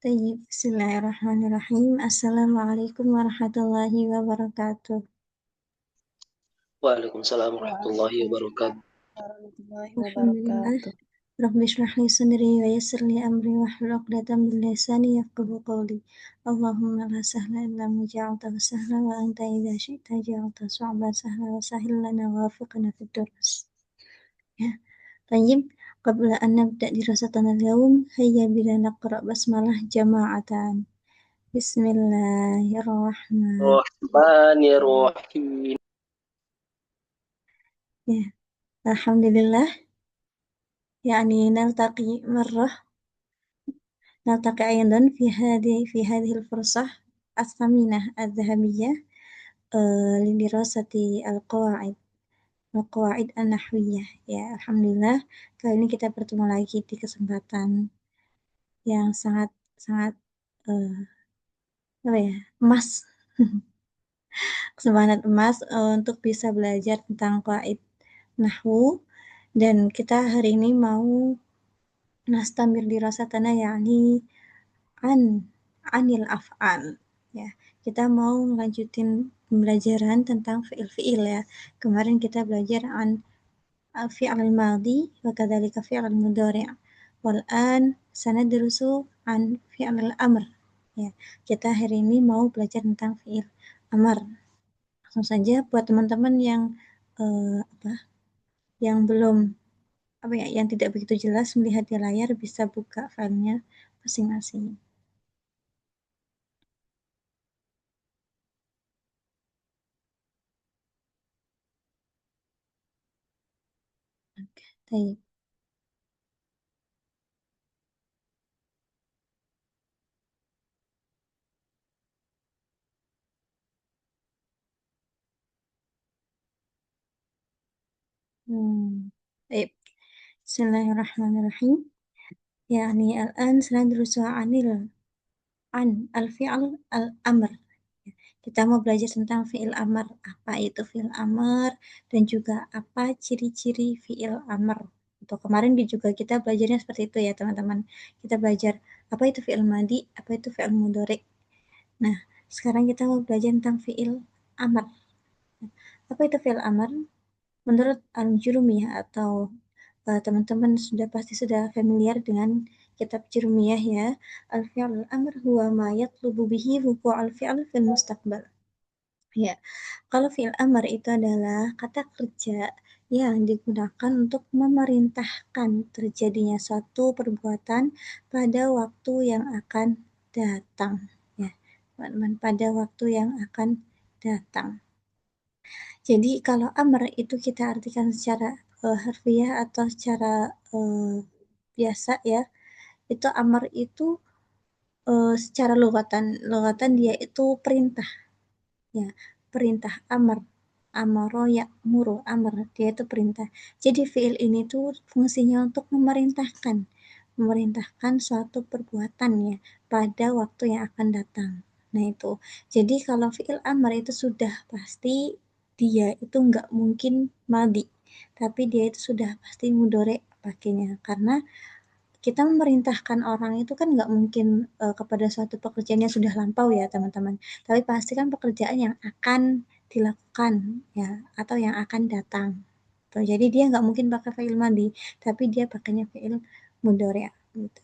Tayyib, bismillahirrahmanirrahim. Assalamualaikum warahmatullahi wabarakatuh. Waalaikumsalam warahmatullahi wabarakatuh. Waalaikumsalam warahmatullahi Alhamdulillah. wabarakatuh. Rabbi shrah li sadri wa yassir li amri wahlul 'uqdatam min lisani yafqahu qawli. Allahumma la sahla illa ma ja'altahu sahla wa anta idza syi'ta ja'alta su'ban sahla wa sahhil lana wa wafiqna fid durus. Ya. Tayyib, qabla an nabda dirasatana al-yawm, hayya bina naqra basmalah jama'atan. Bismillahirrahmanirrahim. Rahmanirrahim. Ya, alhamdulillah. يعني نلتقي أيضا في هذه الفرصة الثمينة الذهبية لدراسة القواعد النحوية. Ya, alhamdulillah kali ini kita bertemu lagi di kesempatan yang sangat emas. Kesempatan emas untuk bisa belajar tentang qawaid nahwu, dan kita hari ini mau nastamir dirasatana yakni anil af'al. Ya, kita mau melanjutin pembelajaran tentang fi'il ya. Kemarin kita belajar fi'il al-madhi wa kadzalika fi'il al-mudhari'. Wal an sanadrusu an fi'il al-amr. Ya, kita hari ini mau belajar tentang fi'il amr. Langsung saja buat teman-teman yang yang belum yang tidak begitu jelas melihat di layar, bisa buka filenya masing-masing. Baik. Baik. Bismillahirrahmanirrahim. Yani al-an sanadrusu an al-fi'l al-amr. Kita mau belajar tentang fi'il amr, apa itu fi'il amr, dan juga apa ciri-ciri fi'il amr. Untuk kemarin juga kita belajarnya seperti itu ya teman-teman. Kita belajar apa itu fi'il madhi, apa itu fi'il mudhari'. Nah, sekarang kita mau belajar tentang fi'il amr. Apa itu fi'il amr? Menurut Al-Jurumiyah atau teman-teman pasti sudah familiar dengan kitab Jurumiyah ya. Al-fi'l amr huwa ma yatlubu bihi wuqu'al fi'l fil mustaqbal. Ya, kalau fi'il amr itu adalah kata kerja yang digunakan untuk memerintahkan terjadinya suatu perbuatan pada waktu yang akan datang. Ya, teman-teman, pada waktu yang akan datang. Jadi kalau amr itu kita artikan secara harfiah atau secara biasa ya, itu amr itu secara lugatan dia itu perintah. Ya, perintah amr. Amaro ya'muru, amr, dia itu perintah. Jadi fi'il ini tuh fungsinya untuk memerintahkan suatu perbuatan ya pada waktu yang akan datang. Nah itu. Jadi kalau fi'il amr itu sudah pasti dia itu nggak mungkin madhi, tapi dia itu sudah pasti mudhari pakainya, karena kita memerintahkan orang itu kan nggak mungkin kepada suatu pekerjaan yang sudah lampau ya teman-teman, tapi pasti kan pekerjaan yang akan dilakukan ya, atau yang akan datang. Tuh, jadi dia nggak mungkin pakai fi'il madhi, tapi dia pakainya fi'il mudhari' gitu.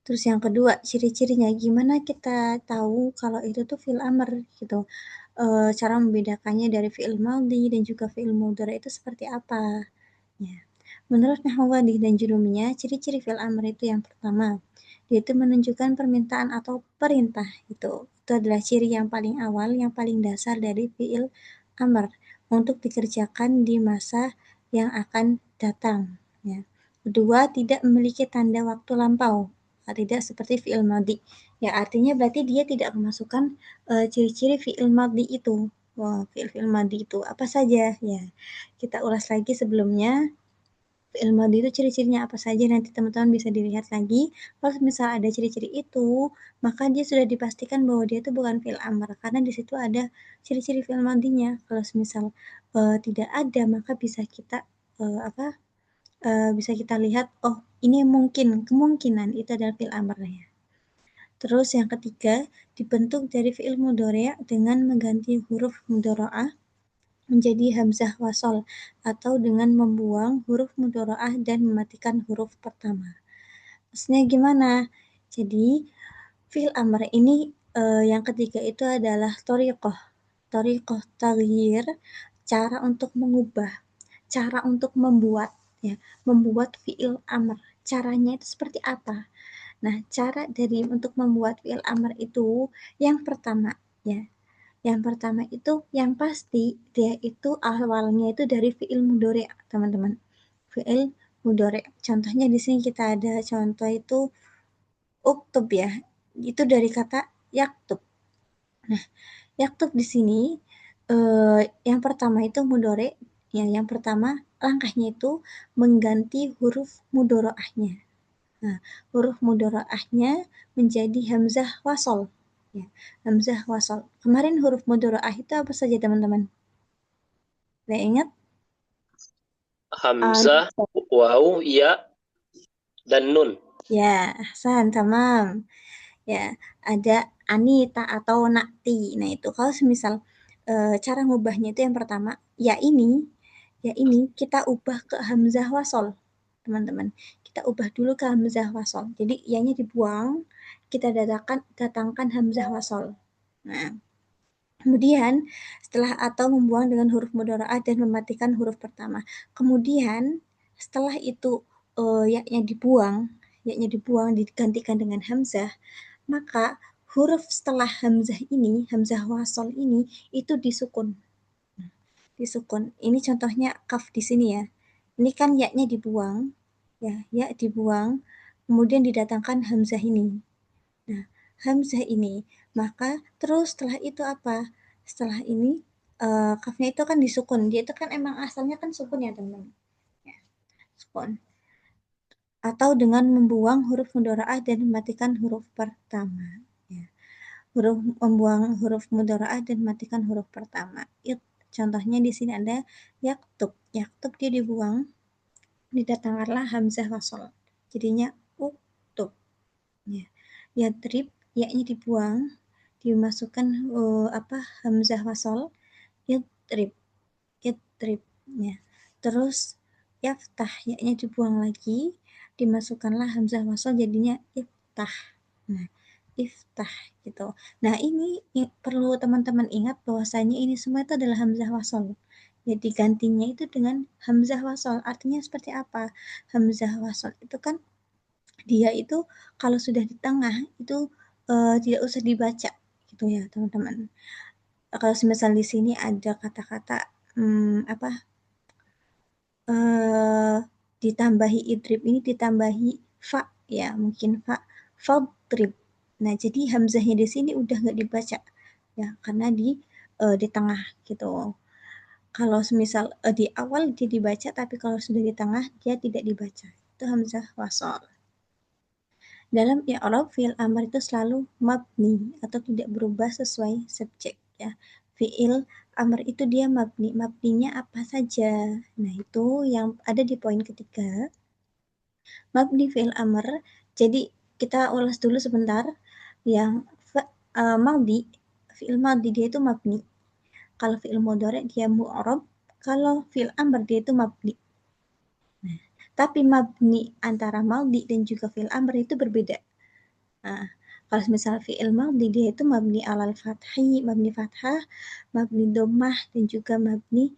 Terus yang kedua, ciri-cirinya gimana kita tahu kalau itu tuh fi'il amr gitu. Cara membedakannya dari fi'il madhi dan juga fi'il mudhari' itu seperti apa? Ya. Menurut Nahwawadih dan Jurumiyah, ciri-ciri fi'il amr itu yang pertama, yaitu menunjukkan permintaan atau perintah. Itu adalah ciri yang paling awal, yang paling dasar dari fi'il amr untuk dikerjakan di masa yang akan datang. Ya. Kedua, tidak memiliki tanda waktu lampau, tidak seperti fi'il madhi. Ya, artinya berarti dia tidak memasukkan ciri-ciri fi'il madhi itu. Fi'il madhi itu apa saja? Ya, kita ulas lagi sebelumnya. Fi'il madhi itu ciri-cirinya apa saja, nanti teman-teman bisa dilihat lagi. Kalau misal ada ciri-ciri itu, maka dia sudah dipastikan bahwa dia itu bukan fi'il amr, karena di situ ada ciri-ciri fi'il madhinya. Kalau misal tidak ada, maka bisa kita bisa kita lihat, oh Ini mungkin, kemungkinan itu adalah fi'il amr ya. Terus yang ketiga, dibentuk dari fi'il mudhari' dengan mengganti huruf mudhara'ah menjadi hamzah wasol atau dengan membuang huruf mudhara'ah dan mematikan huruf pertama. Maksudnya gimana? Jadi fi'il amr ini yang ketiga itu adalah thoriqoh. Thoriqoh taghyir, cara untuk mengubah, cara untuk membuat ya, membuat fi'il amr. Caranya itu seperti apa? Nah, cara dari untuk membuat fi'il amr itu yang pertama ya. Yang pertama itu yang pasti dia itu awalnya itu dari fi'il mudhari', teman-teman. Fi'il mudhari'. Contohnya di sini kita ada contoh itu uktub ya. Itu dari kata yaktub. Nah, yaktub di sini yang pertama itu mudhari', ya yang pertama langkahnya itu mengganti huruf mudhari'ahnya. Nah, huruf mudhari'ahnya menjadi hamzah wasol. Ya, hamzah wasol. Kemarin huruf mudhari'ah itu apa saja, teman-teman? Ada ingat? Hamzah, waw, ya, dan nun. Ya, Hasan, tamam. Ya, ada Anita atau Nakti. Nah, itu kalau semisal cara ngubahnya itu yang pertama, ya ini kita ubah ke hamzah wasol, teman-teman. Kita ubah dulu ke hamzah wasol. Jadi, ya-nya dibuang, kita datangkan hamzah wasol. Nah, kemudian setelah atau membuang dengan huruf mudhara'ah dan mematikan huruf pertama. Kemudian setelah itu ya-nya dibuang digantikan dengan hamzah, maka huruf setelah hamzah ini, hamzah wasol ini itu disukun. Disukun. Ini contohnya kaf di sini ya. Ini kan ya-nya dibuang, ya dibuang, kemudian didatangkan hamzah ini. Nah, hamzah ini, maka terus setelah itu apa? Setelah ini kafnya itu kan disukun. Dia itu kan emang asalnya kan sukun ya, teman-teman. Ya, sukun. Atau dengan membuang huruf mudhara'ah dan mematikan huruf pertama. Ya. Membuang huruf mudhara'ah dan mematikan huruf pertama. Contohnya di sini ada yaktub. Yaktub dia dibuang, didatangkanlah hamzah wasol. Jadinya uktub. Ya. Yadrib, ya-nya dibuang, dimasukkan hamzah wasol, yadrib, yadrib. Ya. Terus yaftah, ya-nya dibuang lagi, dimasukkanlah hamzah wasol jadinya iftah. Nah, iftah gitu. Nah, ini perlu teman-teman ingat bahwasanya ini semua itu adalah hamzah wasol. Jadi gantinya itu dengan hamzah wasol. Artinya seperti apa? Hamzah wasol itu kan dia itu kalau sudah di tengah itu tidak usah dibaca gitu ya, teman-teman. Kalau misal di sini ada kata-kata apa eh, ditambahi idrib, ini ditambahi fa ya, mungkin fadrib. Nah, jadi hamzahnya di sini udah nggak dibaca ya, karena di tengah gitu. Kalau semisal di awal dia dibaca, tapi kalau sudah di tengah dia tidak dibaca. Itu hamzah wasol. Dalam i'rab fi'il amr itu selalu mabni atau tidak berubah sesuai subjek ya. Fi'il amr itu dia mabni. Mabninya apa saja? Nah, itu yang ada di poin ketiga. Mabni fi'il amr. Jadi kita ulas dulu sebentar. Yang madhi, fi'il madhi dia itu mabni. Kalau fi'il mudhari dia mu'rab. Kalau fi'il amr dia itu mabni. Nah, tapi mabni antara madhi dan juga fi'il amr itu berbeda. Nah, kalau misal fi'il madhi dia itu mabni alal fathi, mabni fathah, mabni dhammah dan juga mabni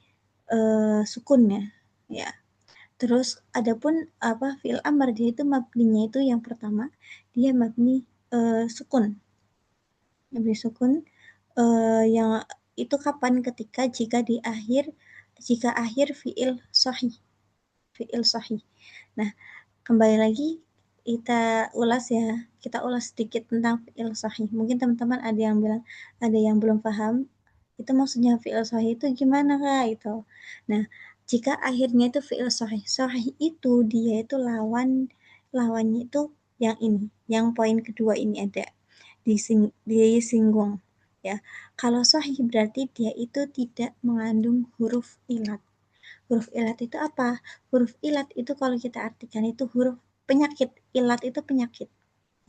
sukunnya. Ya. Terus adapun fi'il amr dia itu mabninya itu yang pertama dia mabni sukun. Mabni sukun yang itu kapan? Ketika jika akhir fi'il sahih. Fi'il sahih. Nah, kembali lagi kita ulas ya, kita ulas sedikit tentang fi'il sahih. Mungkin teman-teman ada yang bilang, ada yang belum paham, itu maksudnya fi'il sahih itu gimana Kak? Itu. Nah, jika akhirnya itu fi'il sahih, sahih itu dia itu lawannya itu yang ini, yang poin kedua ini ada disinggung ya. Kalau sahih berarti dia itu tidak mengandung huruf ilat. Huruf ilat itu apa? Huruf ilat itu kalau kita artikan itu huruf penyakit. Ilat itu penyakit.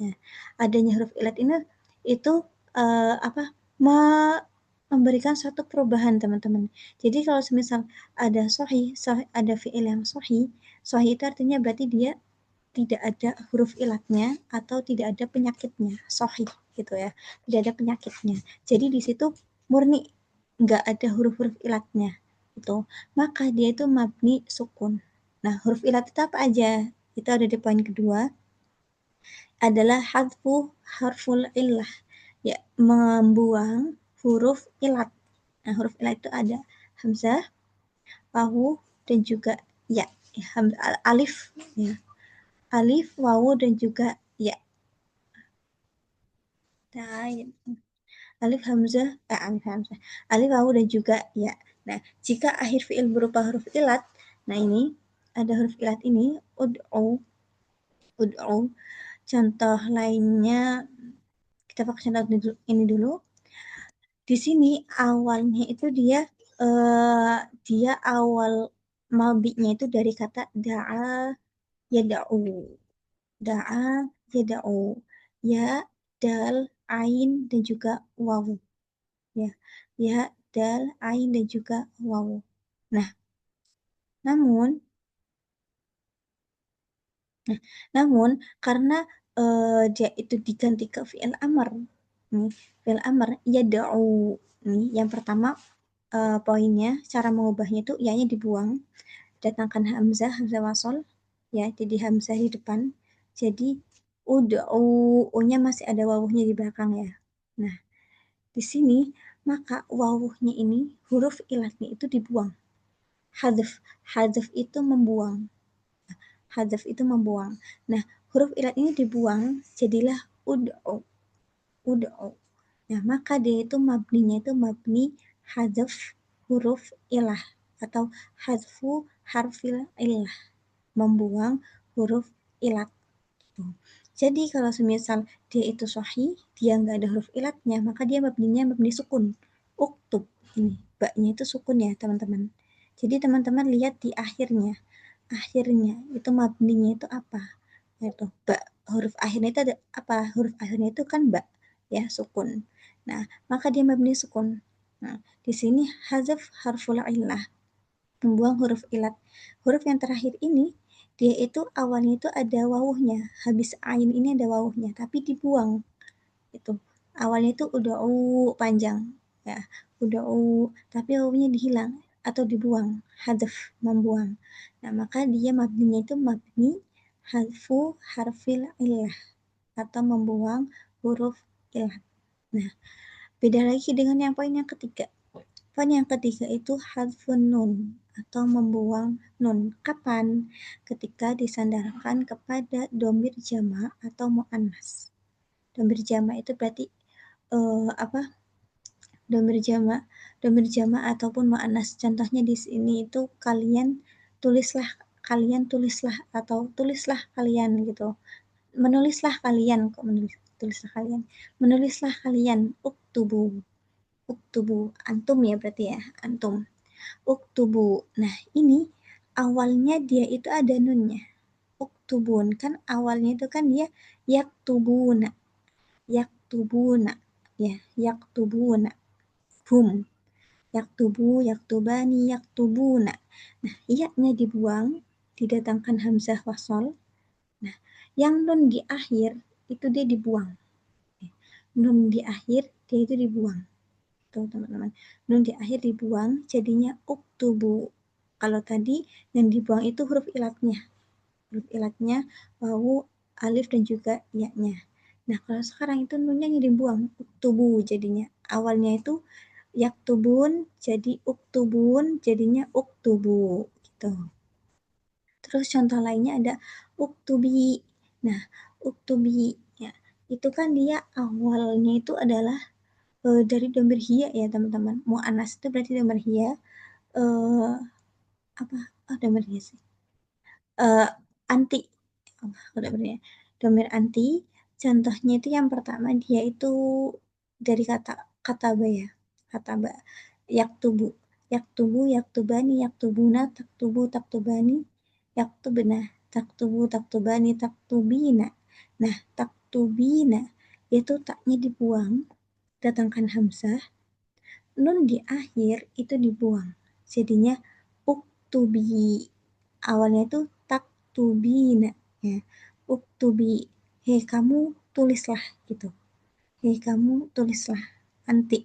Nah, adanya huruf ilat ini itu apa? Memberikan suatu perubahan teman-teman. Jadi kalau semisal ada sahih, ada fiil yang sahih, sahih itu artinya berarti dia tidak ada huruf ilatnya atau tidak ada penyakitnya, sahih gitu ya, tidak ada penyakitnya. Jadi di situ murni nggak ada huruf-huruf ilatnya itu, maka dia itu mabni sukun. Nah, huruf ilat itu apa aja? Itu ada di poin kedua, adalah hadfu harful illah, ya, membuang huruf ilat. Nah, huruf ilat itu ada hamzah, wawu, dan juga ya, alif, ya, alif, wawu, dan juga ya. Nah, alif hamzah, alif wawu dan juga ya. Nah, jika akhir fiil berupa huruf ilat, nah ini ada huruf ilat ini, ud'u, ud'u. Contoh lainnya, kita pakai contoh ini dulu. Di sini awalnya itu dia awal madhinya itu dari kata da'a yada'u. Da'a yada'u. Ya, dal, ain, dan juga wawu. Ya, ya, dal, ain, dan juga wawu. Nah, namun, nah, namun karena dia itu diganti ke fi'il amr. Nih, fi'il amr yada'u. Nih, yang pertama poinnya cara mengubahnya itu ianya dibuang, datangkan hamzah, hamzah wasol, ya, jadi hamzah di depan, jadi ud'u, u-nya masih ada wawuhnya di belakang ya. Nah, di sini maka wawuhnya ini huruf ilatnya itu dibuang. Hadf, hadf itu membuang, hadf itu membuang. Nah, huruf ilat ini dibuang, jadilah ud'u, ud'u. Nah, maka dia itu mabninya itu mabni hadf huruf ilah atau hadfu harfil ilah, membuang huruf ilat. Jadi kalau semisal dia itu sahih, dia nggak ada huruf ilatnya, maka dia mabninya mabni sukun. Uktub, ini baknya itu sukun ya teman-teman. Jadi teman-teman lihat di akhirnya, akhirnya itu mabninya itu apa? Itu ba, huruf akhirnya itu ada apa? Huruf akhirnya itu kan ba, ya, sukun. Nah, maka dia mabni sukun. Nah, di sini hazaf harful illah, membuang huruf ilat. Huruf yang terakhir ini dia itu awalnya itu ada wawuhnya, habis ain ini ada wawuhnya, tapi dibuang. Itu awalnya itu udah panjang, ya, udah tapi wawunya dihilang atau dibuang, hadaf, membuang. Nah, maka dia mabninya itu mabni hadfu harfil ilah atau membuang huruf ilah. Nah, beda lagi dengan yang poin yang ketiga. Poin yang ketiga itu hadfun nun atau membuang nun. Kapan? Ketika disandarkan kepada domir jama atau muannas. Domir jama itu berarti apa? Domir jama, domir jama ataupun muannas. Contohnya di sini itu tulislah, kalian tulislah atau tulislah kalian gitu. Menulislah kalian, kok menulis, tulislah kalian. Menulislah kalian, uktubu. Uktubu, antum ya berarti ya, antum. Uktubu. Nah, ini awalnya dia itu ada nunnya. Uktubun, kan awalnya itu kan dia yaktubuna, yaktubuna, ya, yaktubuna. Hum, yaktubu, yaktubani, yaktubuna. Nah, iya-nya dibuang, didatangkan hamzah wasol. Nah, yang nun di akhir itu dia dibuang. Nun di akhir dia itu dibuang. Tuh teman-teman, nun di akhir dibuang, jadinya uktubu. Kalau tadi yang dibuang itu huruf ilatnya wawu, alif, dan juga ya-nya. Nah, kalau sekarang itu nunnya yang dibuang, uktubu jadinya. Awalnya itu yaktubun, jadi uktubun, jadinya uktubu gitu. Terus contoh lainnya ada uktubi. Nah, uktubi ya, itu kan dia awalnya itu adalah dari domir hia ya teman-teman. Mu'anas itu berarti domir hia. Eh, apa? Oh, domir hia sih. Eh, anti. Oh, udah bener ya. Domir anti. Contohnya itu yang pertama dia itu dari kata kataba ya. Kataba. Yaktubu. Yaktubani, yaktubuna, taktubu, taktubani, yaktubna. taktubu, taktubani, taktubina. Nah, taktubina itu taknya dibuang, datangkan hamzah, nun di akhir itu dibuang. Jadinya uktubi. Awalnya itu taktubina ya. Uktubi. Hei kamu tulislah gitu. Hei kamu tulislah. Anti.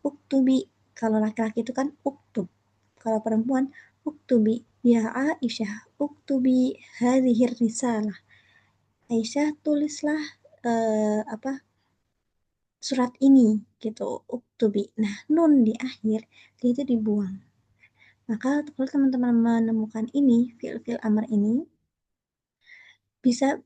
Uktubi. Kalau laki-laki itu kan uktub. Kalau perempuan uktubi. Ya Aisyah, uktubi hadhir risalah. Aisyah tulislah apa surat ini gitu. Uktubi. Nah, nun di akhir itu dibuang. Maka kalau teman-teman menemukan ini, fiil-fiil amr ini, bisa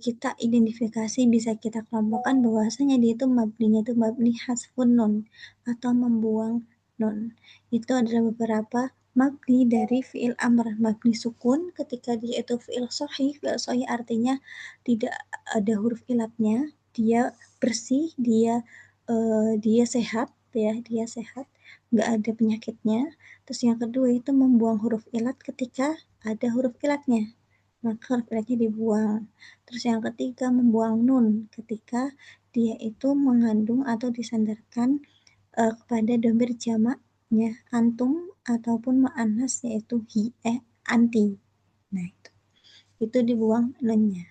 kita identifikasi, bisa kita kelompokkan bahwasanya dia itu mabninya itu mabni hasfun nun atau membuang nun. Itu adalah beberapa mabni dari fiil amr. Mabni sukun ketika dia itu fiil sahih. Fiil sahih artinya tidak ada huruf ilatnya, dia bersih, dia sehat ya, dia sehat, nggak ada penyakitnya. Terus yang kedua itu membuang huruf ilat ketika ada huruf ilatnya, maka huruf ilatnya dibuang. Terus yang ketiga membuang nun ketika dia itu mengandung atau disandarkan kepada domir jamaknya antum ataupun muannas yaitu anti. Nah, itu dibuang nunnya.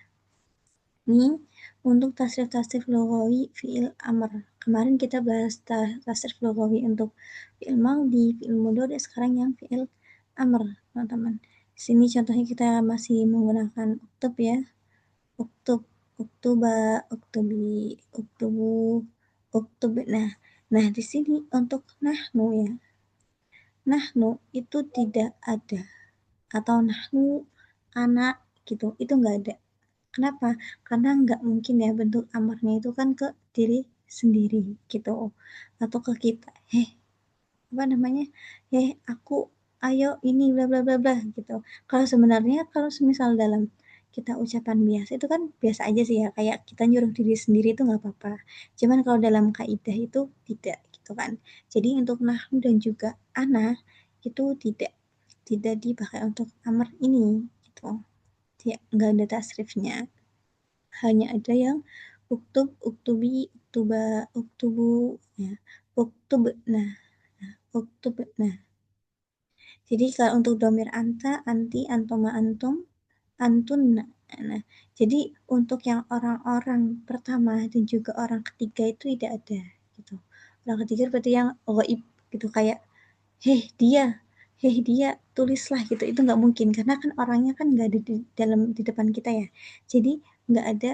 Ini untuk tasrif-tasrif lughawi fiil amr. Kemarin kita bahas tasrif lughawi untuk fiil madhi, fiil mudhari, sekarang yang fiil amr, teman-teman. Di sini contohnya kita masih menggunakan uktub ya. Uktub, uktuba, uktubi, uktubu, uktub. Nah, di sini untuk nahnu ya. Nahnu itu tidak ada, atau nahnu anak gitu, itu enggak ada. Kenapa? Karena nggak mungkin ya bentuk amarnya itu kan ke diri sendiri gitu, atau ke kita. Apa namanya? Aku, ayo ini bla bla bla bla gitu. Kalau sebenarnya kalau semisal dalam kita ucapan biasa itu kan biasa aja sih ya, kayak kita nyuruh diri sendiri itu nggak apa-apa. Cuman kalau dalam kaidah itu tidak gitu kan. Jadi untuk nahnu dan juga ana itu tidak dipakai untuk amar ini gitu. Ya, nggak ada tasrifnya, hanya ada yang uktub, uktubi, uktuba, uktubu, ya, uktub. Nah, uktub. Nah, jadi kalau untuk domir anta, anti, antoma, antum, antun. Nah, jadi untuk yang orang-orang pertama dan juga orang ketiga itu tidak ada gitu. Orang ketiga berarti yang gaib gitu, kayak dia, dia tulislah gitu, itu nggak mungkin karena kan orangnya kan nggak ada di depan kita ya. Jadi nggak ada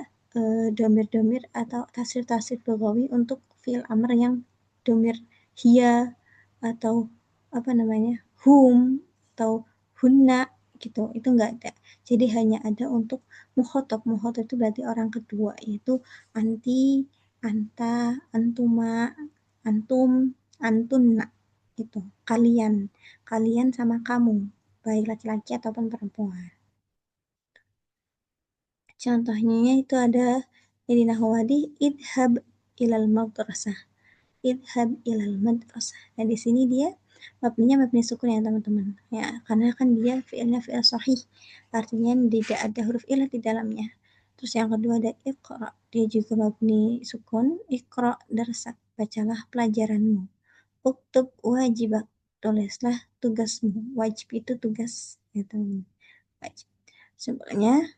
domir-domir atau tasrif-tasrif lughawi untuk fiil amr yang domir hia atau apa namanya hum atau hunna gitu, itu nggak ada. Jadi hanya ada untuk mukhotob. Mukhotob itu berarti orang kedua, yaitu anti, anta, antuma, antum, antunna, itu kalian, kalian sama kamu, baik laki-laki ataupun perempuan. Contohnya itu ada jadi nahwadi idhab ilal madrasah. Idhab ilal madrasah. Nah, di sini dia mabninya mabni sukun ya, teman-teman. Ya, karena kan dia fi'ilnya fi'il sahih. Artinya tidak ada huruf ilah di dalamnya. Terus yang kedua ada iqra. Dia juga mabni sukun. Iqra darsak. Bacalah pelajaranmu. Uktub wajibak. Tulislah tugasmu. Wajib itu tugas. Ya, teman-teman. Wajib. Sebenarnya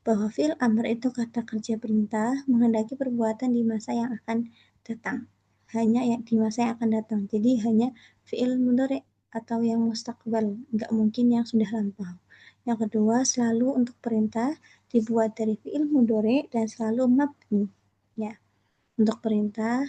bahwa fi'il amr itu kata kerja perintah menghendaki perbuatan di masa yang akan datang. Hanya yang di masa yang akan datang. Jadi hanya fi'il mudhari atau yang mustaqbal, nggak mungkin yang sudah lampau. Yang kedua, selalu untuk perintah dibuat dari fi'il mudhari dan selalu mabni. Ya, untuk perintah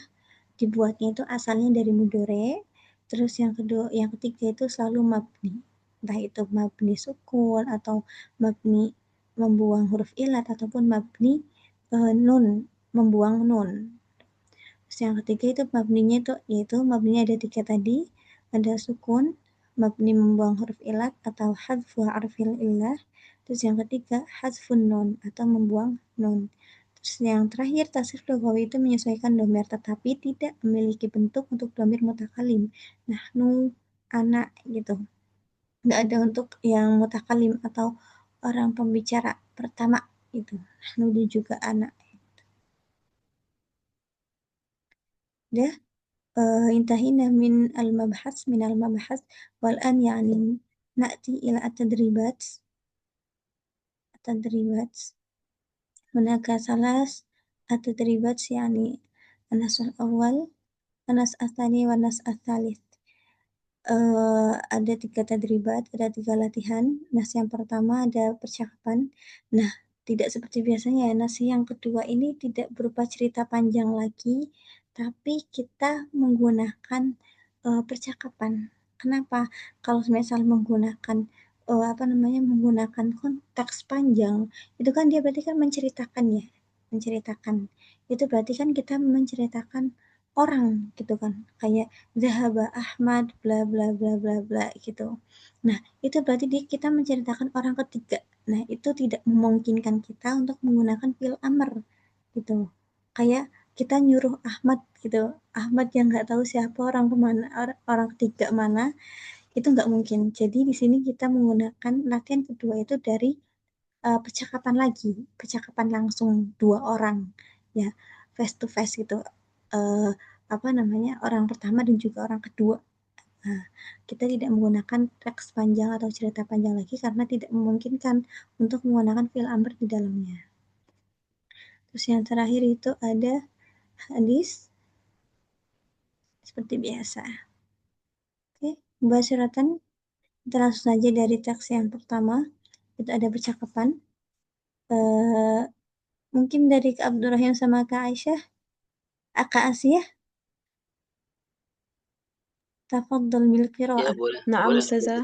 dibuatnya itu asalnya dari mudhari, terus yang kedua, yang ketiga itu selalu mabni. Entah itu mabni sukun atau mabni membuang huruf ilat ataupun mabni nun, membuang nun. Terus yang ketiga itu mabninya itu yaitu mabninya ada tiga tadi, ada sukun, mabni membuang huruf ilat atau hadfu harfil illah. Terus yang ketiga hadfun nun atau membuang nun. Terus yang terakhir tasrif lughawi itu menyesuaikan domir tetapi tidak memiliki bentuk untuk domir mutakalim. Nahnu, anak gitu. Nggak ada untuk yang mutakalim atau orang pembicara pertama itu. Nahnu dan juga anak. Dah انتهينا من المبحث والآن يعني نأتي إلى التدريبات. هناك ثلاث التدريبات يعني النصف الأول النصف الثاني والنصف الثالث. Ada 3 tadribat, ada 3 latihan. Nas yang pertama ada percakapan. Nah, tidak seperti biasanya ya, nas yang kedua ini tidak berupa cerita panjang lagi, tapi kita menggunakan percakapan. Kenapa? Kalau misal menggunakan menggunakan konteks panjang, itu kan dia berarti kan menceritakan ya, menceritakan. Itu berarti kan kita menceritakan orang gitu kan, kayak Zahaba Ahmad bla bla bla bla bla gitu. Nah, itu berarti kita menceritakan orang ketiga. Nah, itu tidak memungkinkan kita untuk menggunakan fi'il amr gitu. Kayak kita nyuruh Ahmad gitu. Ahmad yang nggak tahu siapa orang kemana, orang ketiga mana, itu nggak mungkin. Jadi di sini kita menggunakan latihan kedua itu dari percakapan lagi, percakapan langsung dua orang ya, face to face gitu. Uh, orang pertama dan juga orang kedua. Nah, kita tidak menggunakan teks panjang atau cerita panjang lagi karena tidak memungkinkan untuk menggunakan fi'il amr di dalamnya. Terus yang terakhir itu ada hadis seperti biasa. Oke, mubasyaratan kita langsung saja dari teks yang pertama itu ada percakapan. Eh, Mungkin dari Kak Abdurrahim sama Kak Aisyah, Kak Asiyah, tafadhal bil Ya, qiraah. boleh. Naam Boleh. Ustazah.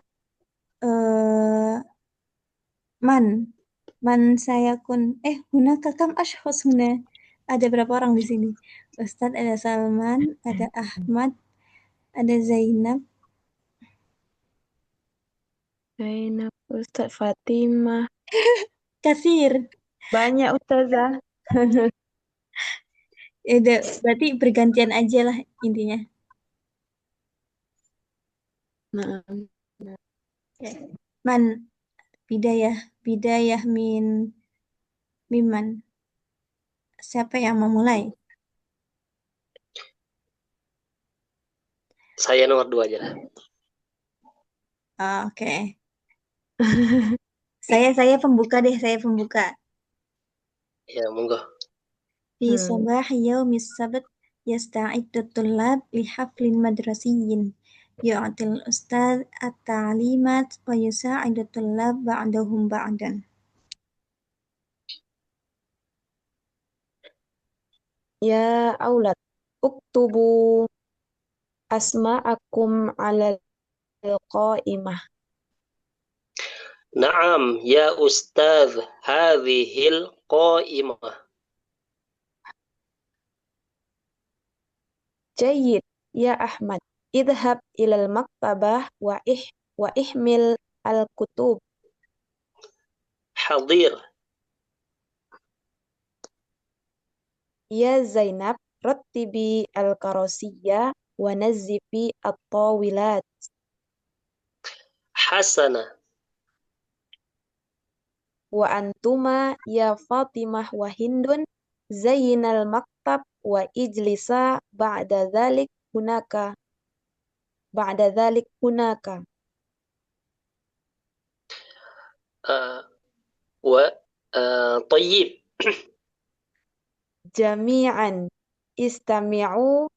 Eh, man man saya kun hunaka kam ashkhas huna, ada berapa orang di sini? Ustadz ada Salman, ada Ahmad, ada Zainab, Zainab, Ustaz Fatimah. Kathir. Banyak Ustazah. Berarti bergantian aja lah intinya. Naam. Ya. Man, bidayah, bidayah miman. Siapa yang memulai? Saya nomor 2 aja lah. Oke. Saya pembuka deh, saya pembuka. Ya, monggo. في صباح يوم السبت يستعد الطلاب لحفل مدرسي يعطي الأستاذ التعليمات ويساعد الطلاب بعضهم بعضا. Ya aulad, uktubu asma'akum alal qaimah. نعم يا أستاذ، هذه القائمة. Jayyid, ya Ahmad. Idhab ilal maktabah wa ihmil al-kutub. حضير. Ya Zainab, rattibi al-karosiyya wa nazzifi at-tawilat. حسنة. Wa antuma ya Fatimah wa Hindun zayyinal maktab wa ijlisa ba'da dhalik hunaka. آه و طيب. Jami'an istami'u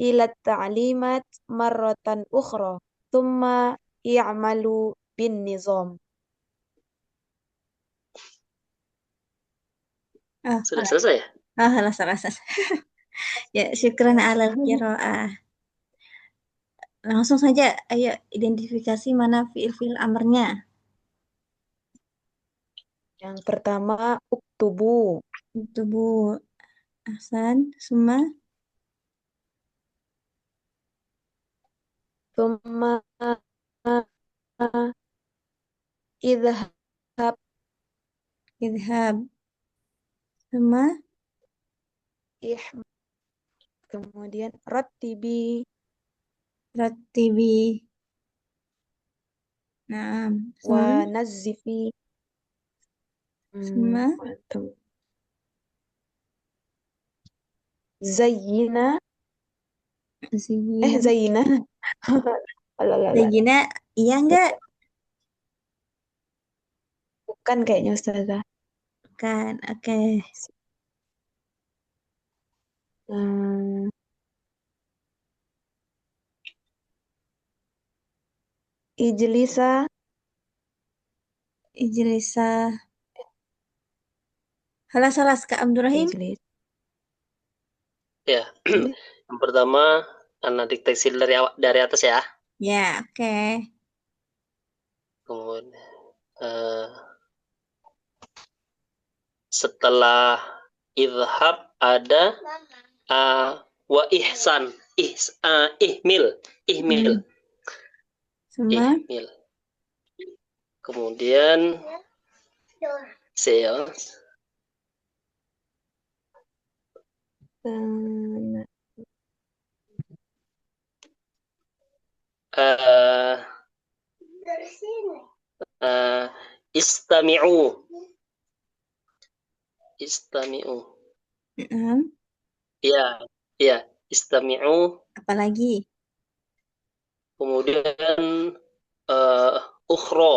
ila ta'limat marratan ukhra thumma i'malu bin nizam. Oh, Sudah selesai ya? salah. Ya, syukran alal qiraah. Langsung saja, ayo identifikasi mana fiil-fiil amarnya. Yang pertama uktubu, Itu Bu Ahsan, Suma, thumma idhab, Idhab, Suma, ihmal, kemudian rattibi, Rattibi. Nah, wa Suma, nazzifi, Suma Zayyina. zina. Zayyina. Alalala. Zina, iya enggak? Bukan kayaknya Ustazah. Kan, oke. Hmm, Ijlisa. Ijlisa. Halas Kak Abdurrahim. Ijlis. Ya. Yang pertama anak deteksi dari atas ya. Ya, oke. Kemudian setelah idhab ada wa ihsan, ihmil, Suma. ihmil. Kemudian sales, Hmm, uh, istami'u, istami'u. Ya, ya, istami'u. Apalagi? Kemudian ukhro.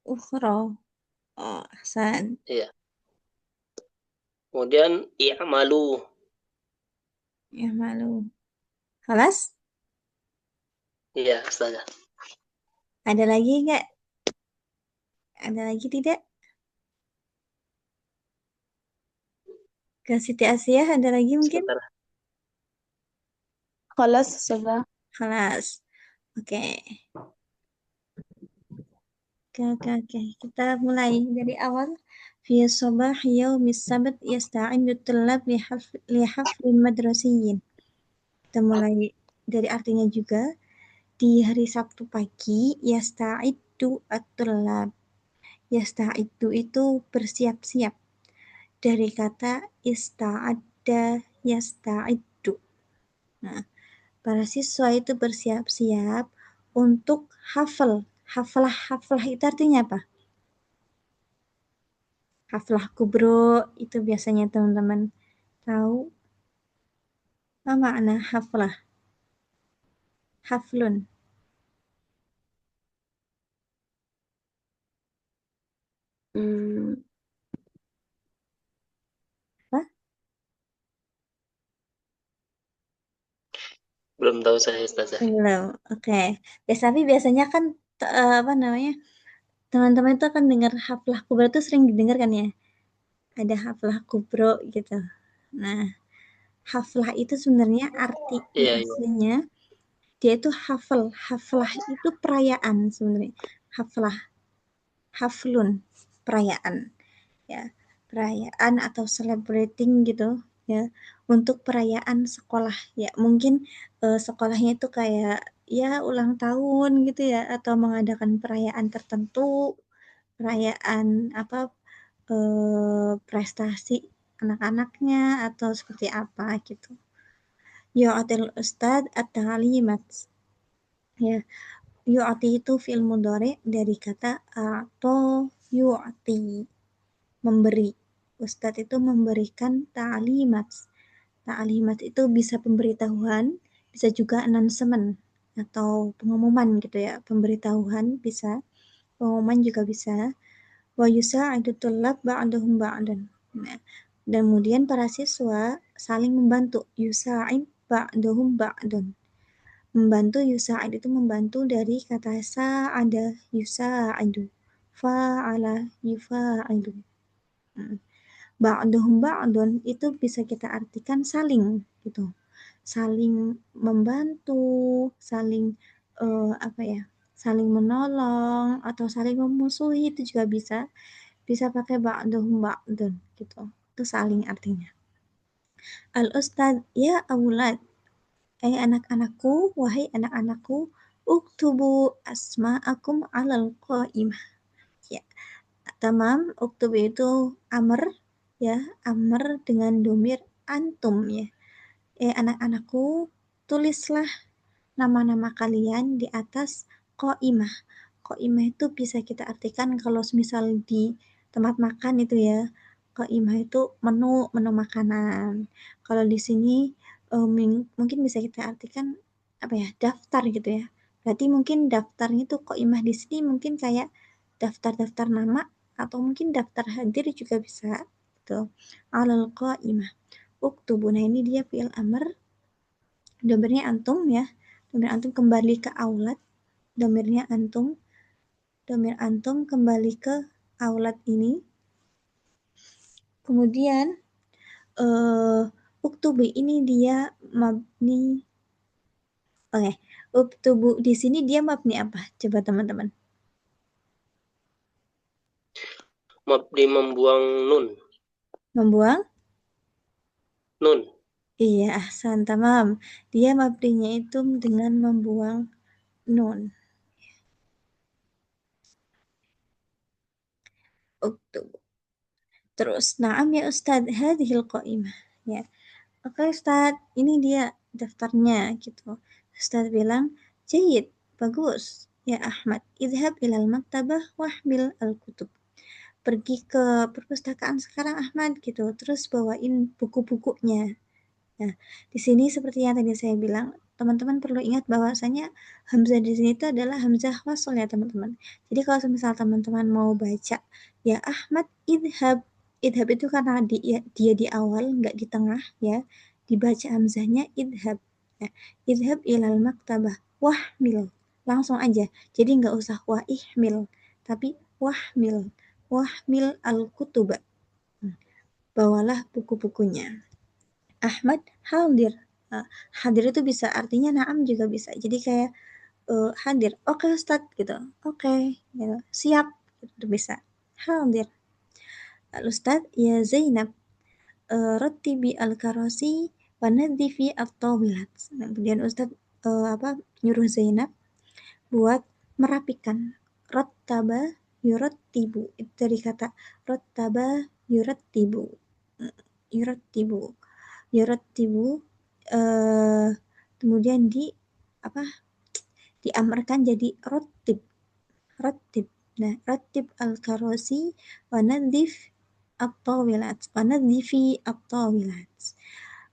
Ukhra. Oh, Hasan. Ya. Kemudian i'malu. Ya malu. Halas? Iya, Ustazah. Ada lagi enggak? Ada lagi tidak? Ke Siti Asiyah ada lagi mungkin? Sebentar. Khalas Ustazah. Halas. Oke. Oke. Kita mulai dari awal. Fi sabah yaumis sabt yasta'indu tullab lihaflin madrasiyyin. Kita mulai dari artinya juga. Di hari Sabtu pagi, yasta'iddu at-tullab. Yasta'iddu itu bersiap-siap. Dari kata ista'adda yasta'iddu. Nah, para siswa itu bersiap-siap untuk hafal. Haflah itu artinya apa? Haflah kubro itu biasanya teman-teman tahu apa makna haflah? Haflun. Hmm, Apa? Belum tahu saya, Ustazah. Belum. Oke. Tapi biasanya kan apa namanya? Teman-teman itu akan dengar haflah kubro itu sering didengar kan ya? Ada haflah kubro gitu. Nah, haflah itu sebenarnya artinya Iya, iya. aslinya dia itu hafal. Haflah itu perayaan sebenarnya. Haflah, haflun, perayaan ya. Perayaan atau celebrating gitu ya untuk perayaan sekolah ya. Mungkin sekolahnya itu kayak ya ulang tahun gitu ya atau mengadakan perayaan tertentu, perayaan apa prestasi anak-anaknya atau seperti apa gitu. Yu'atil ustad at-ta'limat. Ya, yu'ati itu fi'il mudhari dari kata atau yu'ati, memberi. Ustad itu memberikan ta'limat. Ta'limat itu bisa pemberitahuan, bisa juga announcement atau pengumuman gitu ya. Pemberitahuan bisa, pengumuman juga bisa. Wa yusa'idu tullab ba'duhum ba'dan. Nah, dan kemudian para siswa saling membantu. Yusa'id ba'duhum ba'dun. Membantu yusa'id itu membantu dari kata sa'ada yusa'idu. Fa'ala yufa'idu. Ba'duhum ba'dun itu bisa kita artikan saling gitu. Saling membantu, saling apa ya? Saling menolong atau saling memusuhi itu juga bisa. Bisa pakai ba'duhum ba'dun gitu. Itu saling artinya. Al-ustad ya aulad. Anak-anakku, wahai anak-anakku, uktubu asma'akum alal qaimah. Ya, tamam, uktubu itu amr ya, amr dengan domir antum ya. Anak-anakku, tulislah nama-nama kalian di atas qaimah. Qaimah itu bisa kita artikan kalau misal di tempat makan itu ya. Qaimah itu menu makanan. Kalau di sini mungkin bisa kita artikan apa ya, daftar gitu ya. Berarti mungkin daftarnya itu qaimah di sini mungkin kayak daftar-daftar nama atau mungkin daftar hadir juga bisa gitu. Alal qaimah. Uktubu. Nah ini dia fi'il amr. Domirnya antum ya. Domir antum kembali ke aulat. Domirnya antum. Domir antum kembali ke aulat ini. Kemudian uktubi ini dia mabni. Oke, uktubu di sini dia mabni apa? Coba teman-teman. Mabni membuang nun. Membuang? Nun. Iya, ahsan, tamam. Dia mabninya itu dengan membuang nun. Uktubu. Terus, na'am ya Ustadz, hadhil qaimah. Ya. Oke Ustadz, ini dia daftarnya gitu. Ustadz bilang, jayid, bagus. Ya Ahmad, idhab ilal maktabah wahmil al-kutub. Pergi ke perpustakaan sekarang Ahmad gitu, terus bawain buku-bukunya. Nah, di sini seperti yang tadi saya bilang, teman-teman perlu ingat bahwasanya hamzah di sini itu adalah hamzah wasl ya teman-teman. Jadi kalau misal teman-teman mau baca ya Ahmad idhab, idhab itu karena dia di awal nggak di tengah ya, dibaca hamzahnya idhab. Ya, idhab ilal maktabah wahmil, langsung aja. Jadi nggak usah wahihmil, tapi wahmil al-kutuba. Bawalah buku-bukunya. Ahmad hadir. Hadir itu bisa artinya naam juga bisa. Jadi kayak hadir. Oke Ustaz gitu. Oke, gitu. Siap itu bisa. Hadir. Ustaz ya Zainab rattibi al-karasi wa nadhifi at-tawilat. Kemudian Ustaz nyuruh Zainab buat merapikan. Rattaba yurattibu. Itu dari kata rattaba yurattibu. Yurattibu. Yurattibu kemudian apa diamarkan jadi rotib. Nah, rotib al-karosi wa nadhif at-tawilat wa nadhifi at-tawilat.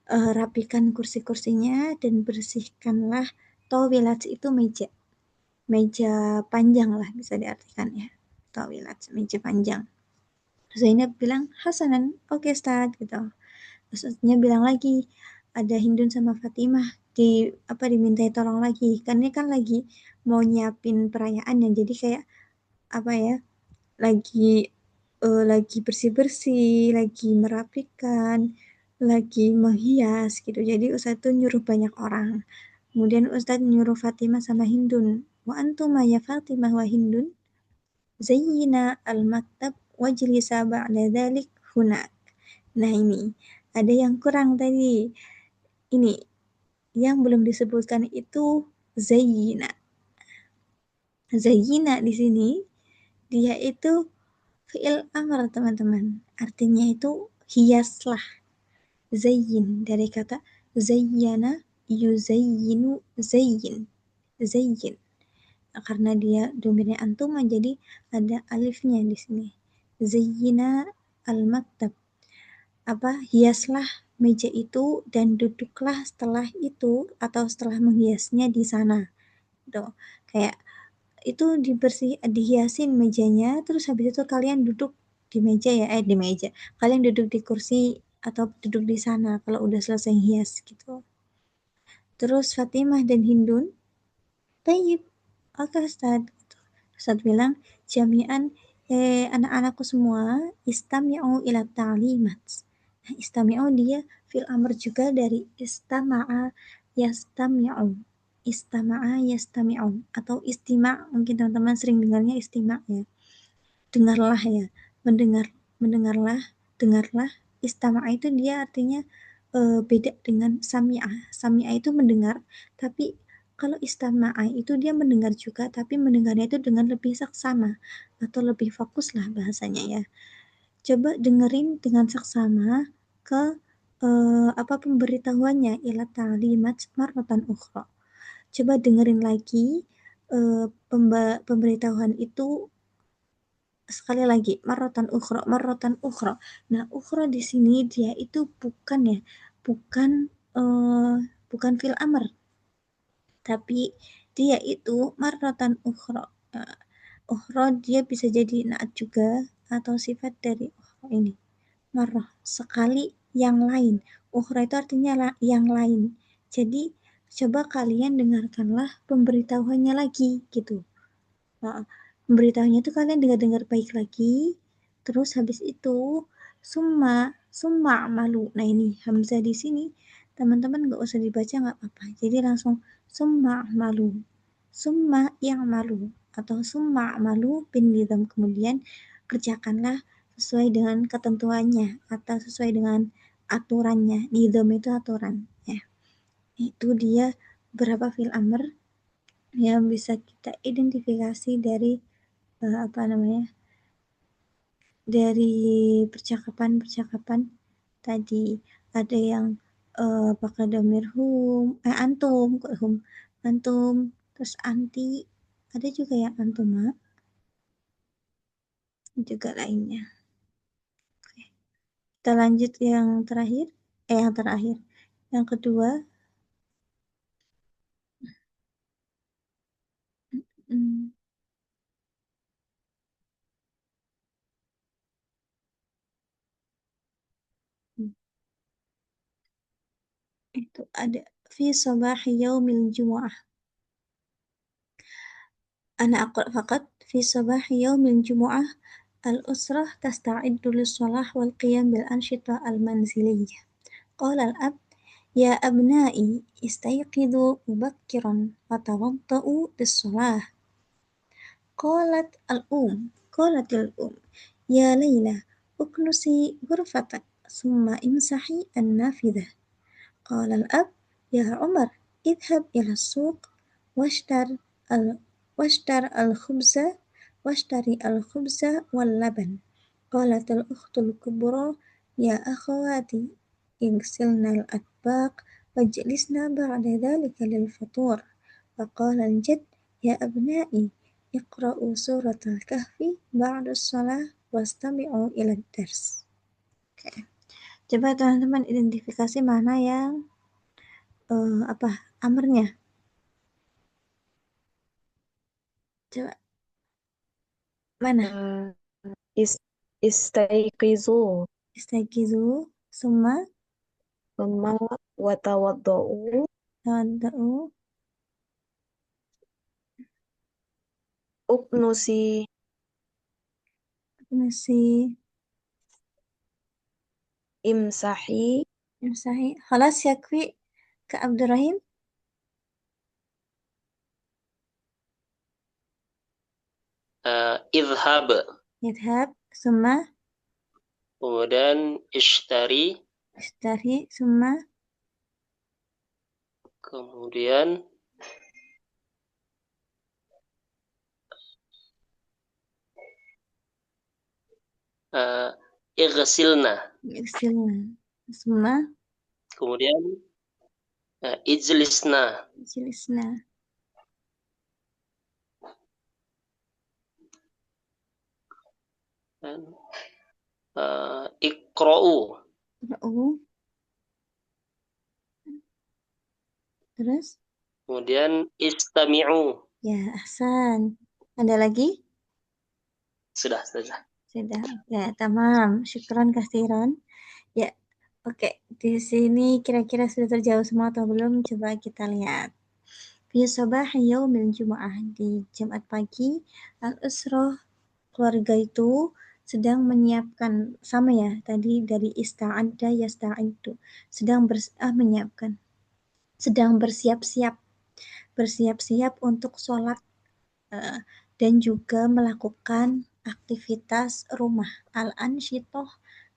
Rapikan kursi-kursinya dan bersihkanlah tawilat itu meja panjang lah bisa diartikan ya, tawilat meja panjang. Zainab bilang Hasanan, oke Ustaz gitu. Ustaznya bilang lagi ada Hindun sama Fatimah dimintai tolong lagi karena ini kan lagi mau nyiapin perayaan ya, jadi kayak apa ya, lagi bersih-bersih, lagi merapikan, lagi menghias gitu. Jadi Ustaz tuh nyuruh banyak orang. Kemudian Ustaz nyuruh Fatimah sama Hindun. Wa antuma ya Fatimah wa Hindun zayyina al-maktab wajlisa ba'da dhalik hunak. Nah ini ada yang kurang tadi. Ini yang belum disebutkan itu zayyina. Zayyina di sini dia itu fi'il amr teman-teman. Artinya itu hiaslah. Zayyin dari kata zayyana yuzayyinu zayyin. Zayyin. Karena dia domirnya antum jadi ada alifnya di sini. Zayyina al-maktab. Hiaslah meja itu dan duduklah setelah itu atau setelah menghiasnya di sana. Tuh, kayak itu dihiasin mejanya, terus habis itu kalian duduk di meja ya, di meja. Kalian duduk di kursi atau duduk di sana kalau udah selesai hias gitu. Terus Fatimah dan Hindun, tayyib, oke Ustaz. Ustaz bilang, jami'an anak-anakku semua istami'u ila ta'limat. Nah, istami'u dia fil amr juga dari istama'a yastami'u. Istama'a yastami'u atau istima', mungkin teman-teman sering dengarnya istima' ya. Dengarlah ya, mendengarlah, dengarlah. Istama'a itu dia artinya beda dengan sami'ah. Sami'ah itu mendengar, tapi kalau istama'a itu dia mendengar juga, tapi mendengarnya itu dengan lebih saksama atau lebih fokus lah bahasanya ya. Coba dengerin dengan saksama ke pemberitahuannya ila ta'limat marratan ukhra. Coba dengerin lagi pemberitahuan itu sekali lagi marrotan ukhra. Nah, ukhra di sini dia itu bukan ya, bukan eh, bukan fil amr, tapi dia itu marrotan ukhra. Ukhra dia bisa jadi naat juga atau sifat dari ukhra ini. Marrah, sekali yang lain. Ukhra itu artinya yang lain. Jadi coba kalian dengarkanlah pemberitahuannya lagi gitu. Nah, pemberitahuannya itu kalian dengar-dengar baik lagi. Terus habis itu summa malu. Nah ini hamzah di sini teman-teman nggak usah dibaca nggak apa-apa. Jadi langsung summa malu, summa yang malu atau summa malu bin nidam, kemudian kerjakanlah sesuai dengan ketentuannya atau sesuai dengan aturannya. Nidam itu aturan ya. Itu dia berapa fil amr yang bisa kita identifikasi dari apa namanya, dari percakapan-percakapan tadi. Ada yang pakai domir antum, kok antum, terus anti, ada juga yang antuma, juga lainnya. Oke. Kita lanjut yang terakhir, yang kedua. hmm, itu ada fi sabahi yaumil jumu'ah. Ana aqra faqat fi sabahi yaumil jumu'ah al-usrah tasta'iddu lis-shalah wal qiyam bil anshita al-manziliyyah. Qala al-ab ya abna'i istayqidu mubakkiran watawadda'u lis-shalah. Qalat al-um ya Layla uknusi ghurfatak summa imsahi an-nafidah. قال الأب يا عمر اذهب إلى السوق واشتر ال... واشتر الخبز واشتري الخبز واللبن. قالت الأخت الكبرى يا أخواتي اغسلنا الأطباق واجلسنا بعد ذلك للفطور. وقال الجد يا أبنائي اقرأوا سورة الكهف بعد الصلاة واستمعوا إلى الدرس. Coba teman-teman identifikasi mana yang apa amarnya. Coba mana? Uh, is istaiqizu Istaiqizu summa thumma watawaddau tawadda'u uknusi nasi imsahi imsahi. Khalas yakfi ke Abdurrahim. Idhab. Yadhab summa Kemudian ishtari. ishtari summa Kemudian ighsilna. iksilna summa Kemudian ijlisna. ijlisna. Dan iqra'u. Ra'u terus Kemudian istami'u. ya ahsan. Ada lagi? Sudah. Sudah. Ya, tamam. Syukran kasiran. Ya, oke. Di sini kira-kira sudah terjawab semua atau belum? Coba kita lihat. Fi sabahi yaumil jumu'ah, di Jumat pagi, al-usrah, keluarga itu sedang menyiapkan, sama ya tadi dari ista'adda yasta'iddu, menyiapkan, sedang bersiap-siap untuk sholat, eh, dan juga melakukan aktivitas rumah, al-ansyitoh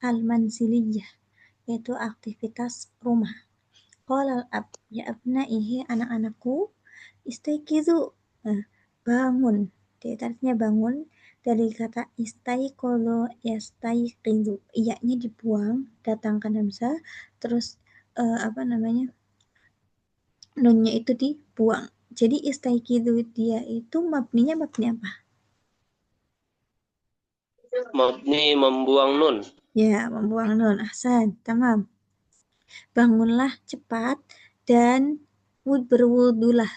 al-manziliyah, yaitu aktivitas rumah. Qala al-ab ya abnaihi, anak-anakku, istaiqizu, bangun. Dia artinya bangun, dari kata istaiqolo yastaiqizu. Iyanya dibuang, datangkan hamzah, terus apa namanya? Nunnya itu dibuang. Jadi istaiqizu dia itu mabni apa? Mabni membuang nun. Ya, membuang nun. Ahsan, tamam. Bangunlah cepat dan berwudulah.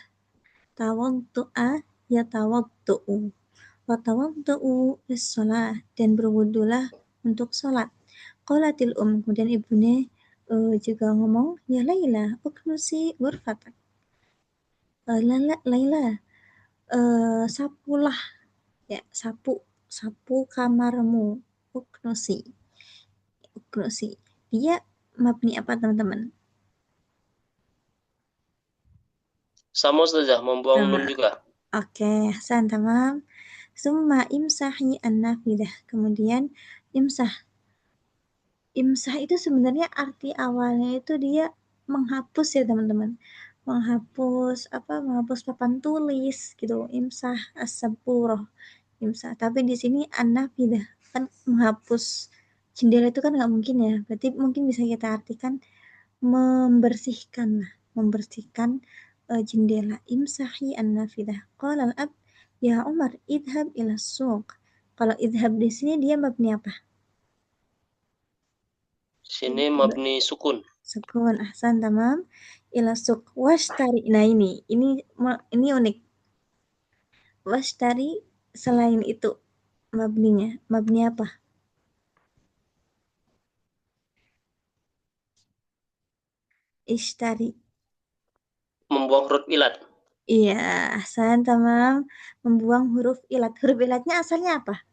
Tawaddu'a ya tawaddu'u. Wa tawaddu'u lis-shalah, dan berwudulah untuk salat. Qalatil kemudian ibunya juga ngomong, ya Laila, uknusi ghurfatak. Laila, sapulah, ya, sapu kamarmu. Uknusi. Dia mabni apa, teman-teman? Sama saja, membuang nun Sama. juga. Oke, Hasan, tamam. Summa imsahi an-nafidah. Kemudian imsah. Imsah itu sebenarnya arti awalnya itu dia menghapus ya, teman-teman. Menghapus papan tulis gitu. Imsah as-saburah. Imsah. Tapi di sini an-nafidah, kan menghapus jendela itu kan nggak mungkin ya. Berarti mungkin bisa kita artikan membersihkan lah, membersihkan jendela. Imsahi an-nafidah. Qala al-ab, ya Umar, idhab ila suq. Kalau idhab di sini dia mabni apa? Sini mabni sukun. Sukun. Ahsan, tamam. Ila suq washtari. Nah, ini unik. Washtari selain itu mabninya. Mabni apa? Ishtari. Membuang huruf ilat. Iya, ahsan, tamam. Membuang huruf ilat. Huruf ilatnya asalnya apa?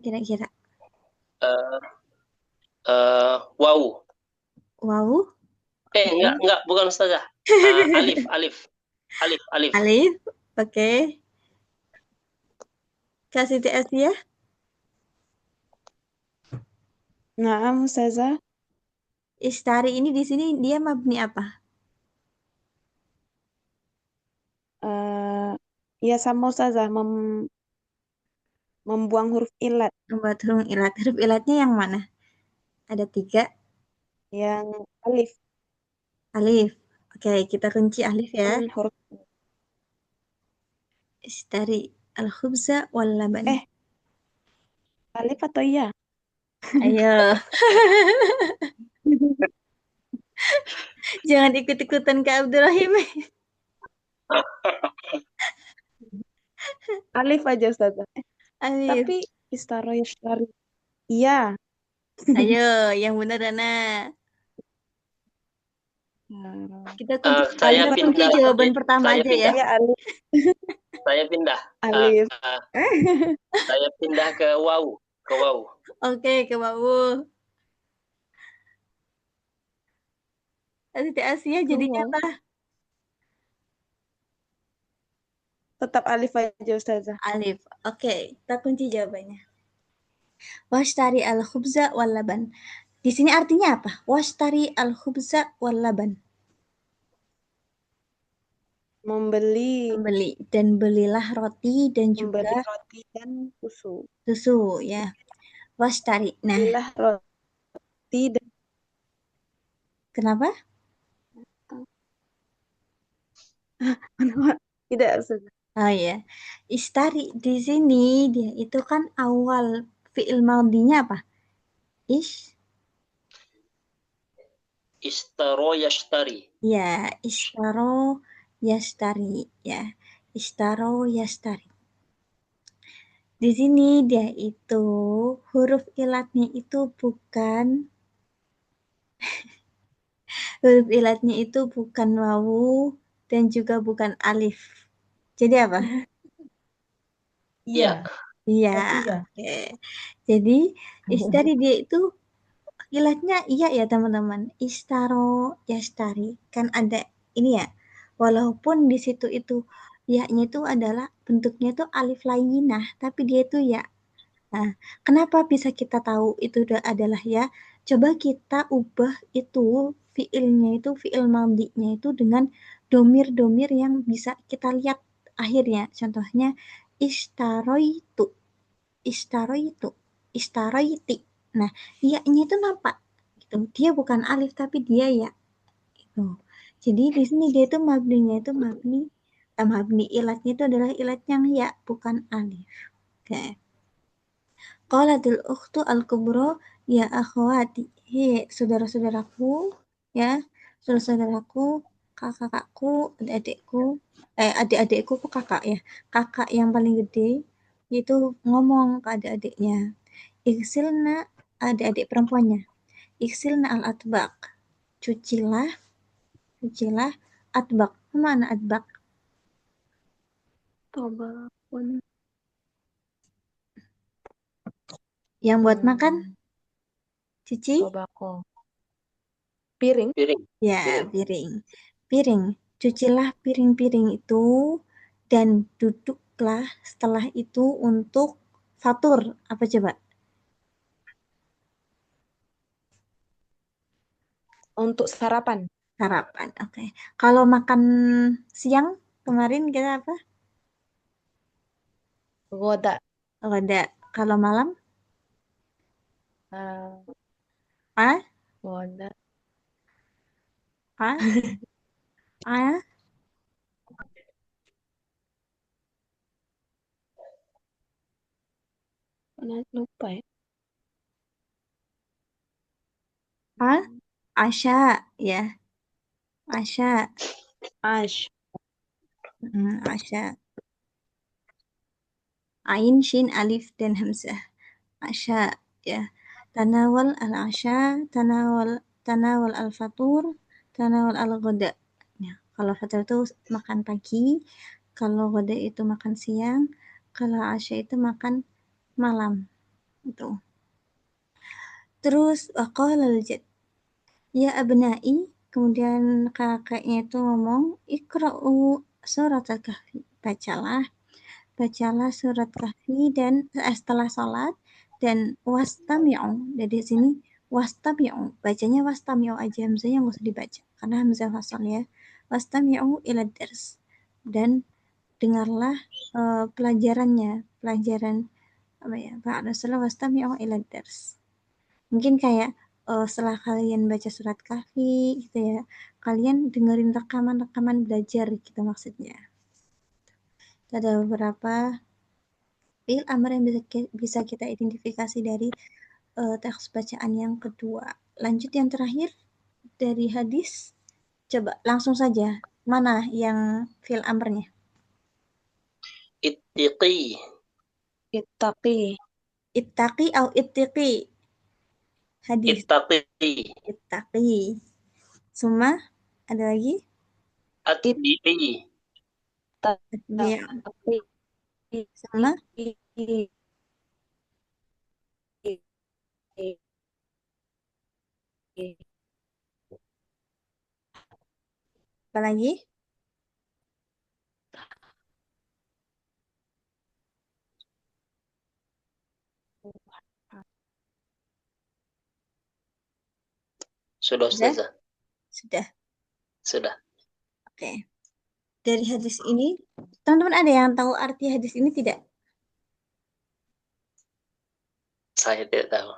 Kira-kira. Uh, Wow. Wow. Enggak, bukan Ustazah. Alif, alif. Alif, alif. Alif. Oke. Kasih TS ya. Naam, Ustazah. Istari ini di sini dia mabni apa? Ya sama Ustazah, membuang huruf ilat. Membuat huruf ilat. Huruf ilatnya yang mana? Ada 3. Yang alif. Alif. Oke, kita kunci alif ya. Huruf. Istari al-khubza wal laban. Alif atau iya? Ayo. Jangan ikut-ikutan ke Abdurrahim. Alif aja Ustazah. Alif. Tapi istaro yashtari. Iya. Ayo, yang benar Dana. Kita kunci, Saya kita kunci pindah. jawaban pertama Saya aja pindah. ya. Ya alif. Saya pindah. Alif. Saya pindah ke wow. Ke wow. Oke, ke bawah. Titik Asia jadinya Wow. apa? Tetap alif aja Ustazah. Alif. Oke, kita kunci jawabannya. Washtari al-khubza wal laban. Di sini artinya apa? Washtari al-khubza wal laban. Membeli Dan belilah roti dan juga roti dan susu ya. Washtari. Nah, belilah roti dan kenapa? tidak Ustazah. Oh ya. Istari di sini dia itu kan awal fi'il madinya apa? Ish. Istaro yashtari. Ya, ishtaro yashtari ya. Ishtaro yashtari. Di sini dia itu huruf ilatnya itu bukan huruf ilatnya itu bukan wawu dan juga bukan alif. Jadi apa? Iya. Iya. Oke. Jadi istari dia itu ilatnya iya ya, teman-teman. Istaro yastari. Kan ada ini ya. Walaupun di situ itu ya-nya itu adalah bentuknya itu alif lainah, tapi dia itu ya. Nah, kenapa bisa kita tahu itu adalah ya? Coba kita ubah itu fiilnya itu fiil madinya itu dengan domir-domir yang bisa kita lihat akhirnya. Contohnya istaroitu, istaroitu, istaroiti. Nah, ya-nya itu nampak gitu. Dia bukan alif tapi dia ya. Gitu. Jadi di sini dia itu mabninya itu mabni ilatnya itu adalah ilat yang ya bukan alif. Oke. Qalatil ukhtu al-kubra ya akhwati. Hei, saudara-saudaraku, ya, saudara-saudaraku, kakak-kakakku, adik-adikku, adik-adikku kok kakak ya. Kakak yang paling gede itu ngomong ke adik-adiknya. Iksilna, adik-adik perempuannya. Iksilna al-atbaq. Cucilah, cucilah atbaq. Mana atbaq? Tobakun. Yang buat makan, cuci? Tobako. Piring. Piring. Ya, Piring. piring. Piring. Cucilah piring-piring itu dan duduklah setelah itu untuk fatur. Apa coba? Untuk sarapan. Sarapan. Oke. Kalau makan siang kemarin kita apa? Goda. Oh, ada. Kalau malam? Uh, Ah? goda. Ah? Ah? Lupa ya. Ah? Asya. Ya. Asya. Ash. Asya. Ain, shin, alif, dan hamzah. Asya, ya. Tanawal al-asya, tanawal al-fatur, tanawal al-ghada. Ya, kalau fatur itu makan pagi, kalau ghada itu makan siang, kalau asya itu makan malam. Itu. Terus waqala al-jad, ya abnai, kemudian kakaknya itu ngomong, ikra'u surat al-kahfi. Bacalah surat Kahfi dan setelah sholat dan wastami'u. Dari sini wastami'u, bacanya wastami'u aja, hamzahnya nggak usah dibaca karena hamzah fasal ya. Wastami'u ila dars, dan dengarlah pelajarannya, pelajaran apa ya? Ba'da salat wastami'u ila dars. Mungkin kayak setelah kalian baca surat Kahfi gitu ya, kalian dengerin rekaman-rekaman belajar gitu maksudnya. Ada beberapa fi'il amr yang bisa kita identifikasi dari teks bacaan yang kedua. Lanjut yang terakhir dari hadis. Coba langsung saja. Mana yang fi'il amrnya? Ittiqi. Ittaqi. Ittaqi atau ittiqi? Hadis. Ittaqi. Ittaqi. Suma ada lagi? Atbi'i. Atbi'. Ittaqi. Sama apa lagi? Sudah, Sudah? Ustazah. Sudah. Sudah. Oke. Dari hadis ini, teman-teman ada yang tahu arti hadis ini tidak? Saya tidak tahu.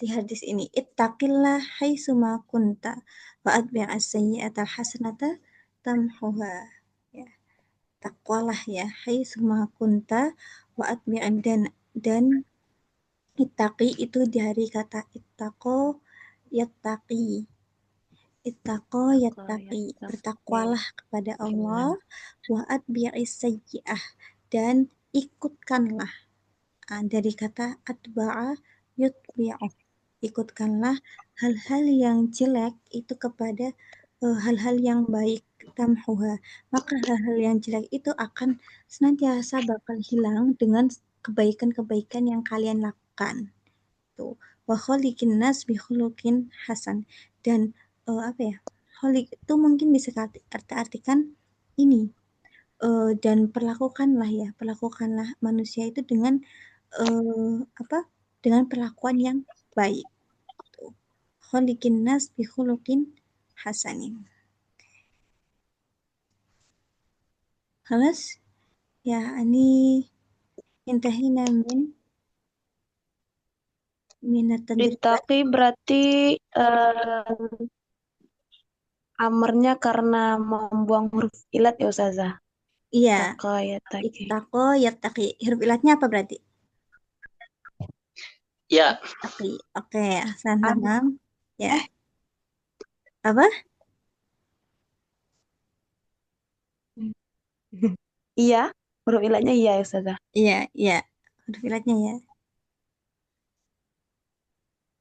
Di hadis ini, ittaqillah haitsuma kunta wa atbi'as sayyi'atal hasanata tamhuha. Ya, takwalah ya haitsuma kunta wa atbi'ad, dan ittaqi itu dari kata ittaqo yattaqi. Ittaqo yattaqi, bertakwalah kepada Allah, wa atbi'is sayyi'ah, dan ikutkanlah. Dari kata atba'a yutbi'u, ikutkanlah hal-hal yang jelek itu kepada hal-hal yang baik, tamhuha, maka hal-hal yang jelek itu akan senantiasa bakal hilang dengan kebaikan-kebaikan yang kalian lakukan. Tuh, wa khaliqin nas bi khuluqin hasan, dan apa ya, khaliq itu mungkin bisa artikan ini, dan perlakukanlah manusia itu dengan apa, dengan perlakuan yang baik. Tuh. Khaliqin nas bi khuluqin hasanin. Khalas? Ya, ini intahina min at-tadribat. Ittaqi berarti Amarnya karena membuang huruf ilat ya Ustazah. Iya, Taka ya taki. ittaqo yattaqi. Huruf ilatnya apa berarti? Ya, Yattaqi. Oke, Hasan Am tamam. Ya, eh apa? iya, huruf ilatnya iya ya Ustazah. Iya, iya. Huruf ilatnya ya.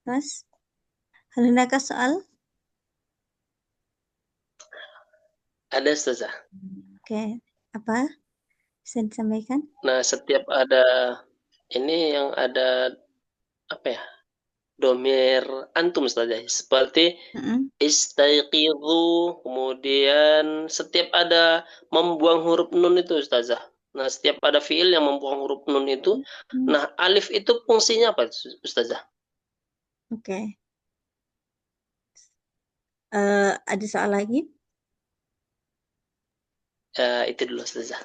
Terus, hal hunaka soal? ada Ustazah. Oke, apa? Bisa disampaikan? Nah, setiap ada ini yang ada apa ya? Domir antum Ustazah. Seperti Mm-mm. istaiqidhu, kemudian setiap ada membuang huruf nun itu Ustazah. Nah, setiap ada fiil yang membuang huruf nun itu, Hmm, nah alif itu fungsinya apa Ustazah? Oke. Ada soal lagi? Itu dulu Ustazah.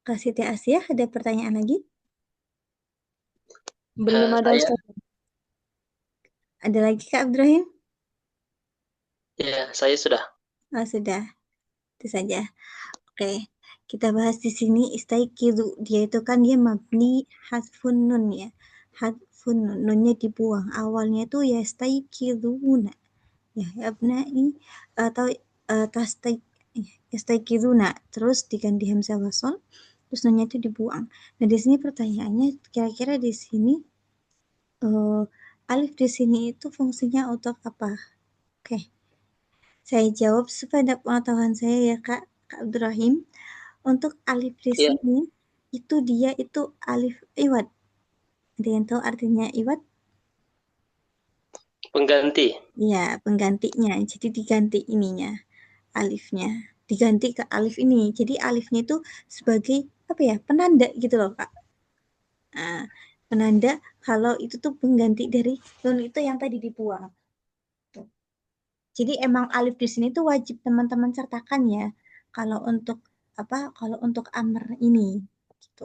Kak Siti Asia, ada pertanyaan lagi? Belum ada Saya, Ustazah. Ada lagi Kak Ibrahim? ya, saya sudah. Oh, sudah. Itu saja. Oke. Kita bahas di sini istaikidu. Dia itu kan dia mabni hadfun nun ya. Hadfun nun. Nunnya dibuang. Awalnya itu ya istaikiduna. Ya, abnai atau tastai istaikiduna. Terus diganti hamzah wasol. Terus nunnya itu dibuang. Nah, di sini pertanyaannya kira-kira di sini alif di sini itu fungsinya untuk apa? Oke, saya jawab sepeda pengetahuan saya ya Kak Abdurrahim. Untuk alif di Ya, sini itu dia itu alif iwad. Ada yang tahu artinya iwad? pengganti. Ya, penggantinya. Jadi diganti ininya, alifnya. Diganti ke alif ini. Jadi alifnya itu sebagai apa ya? Penanda gitu loh, Kak. Nah, penanda kalau itu tuh pengganti dari nun itu yang tadi dibuang. Tuh. Jadi emang alif di sini tuh wajib teman-teman sertakan ya. Kalau untuk apa? Kalau untuk amr ini gitu.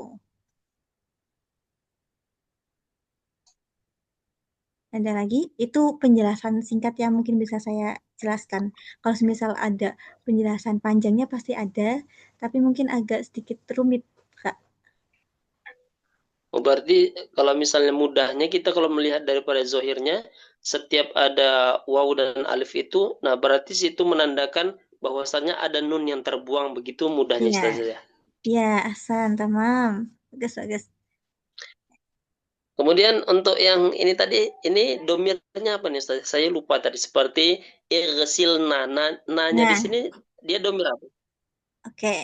Ada lagi? Itu penjelasan singkat yang mungkin bisa saya jelaskan. Kalau misal ada penjelasan panjangnya pasti ada, tapi mungkin agak sedikit rumit, Kak. Oh, berarti kalau misalnya mudahnya kita kalau melihat daripada zohirnya, setiap ada waw dan alif itu, nah berarti situ menandakan bahwasannya ada nun yang terbuang begitu mudahnya Iya, Ustazah ya. iya, Ahsan, tamam. Bagus, bagus. Kemudian untuk yang ini tadi, ini domirnya apa nih Ustaz? Saya lupa tadi. Seperti irsilna. Nanya di Nah, sini dia domir apa? oke.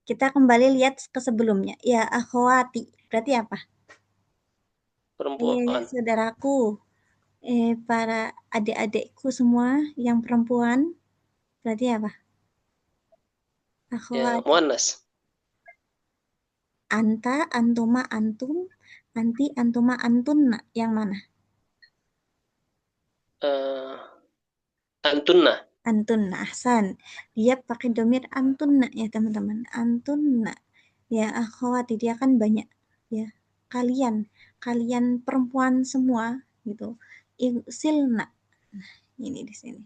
Kita kembali lihat ke sebelumnya. Ya, akhwati. Berarti apa? Perempuan. Saudaraku. Para adik-adikku semua yang perempuan. Berarti apa? Ya, Akhwati. muannas. Anta, antuma, antum, anti, antuma, antunna. Yang mana? Eh, antunna. Antunna, ahsan. Dia pakai domir antunna ya teman-teman. Antunna. Ya akhwati, dia kan banyak. Ya, kalian. Kalian perempuan semua gitu. Silna. Nah, ini di sini.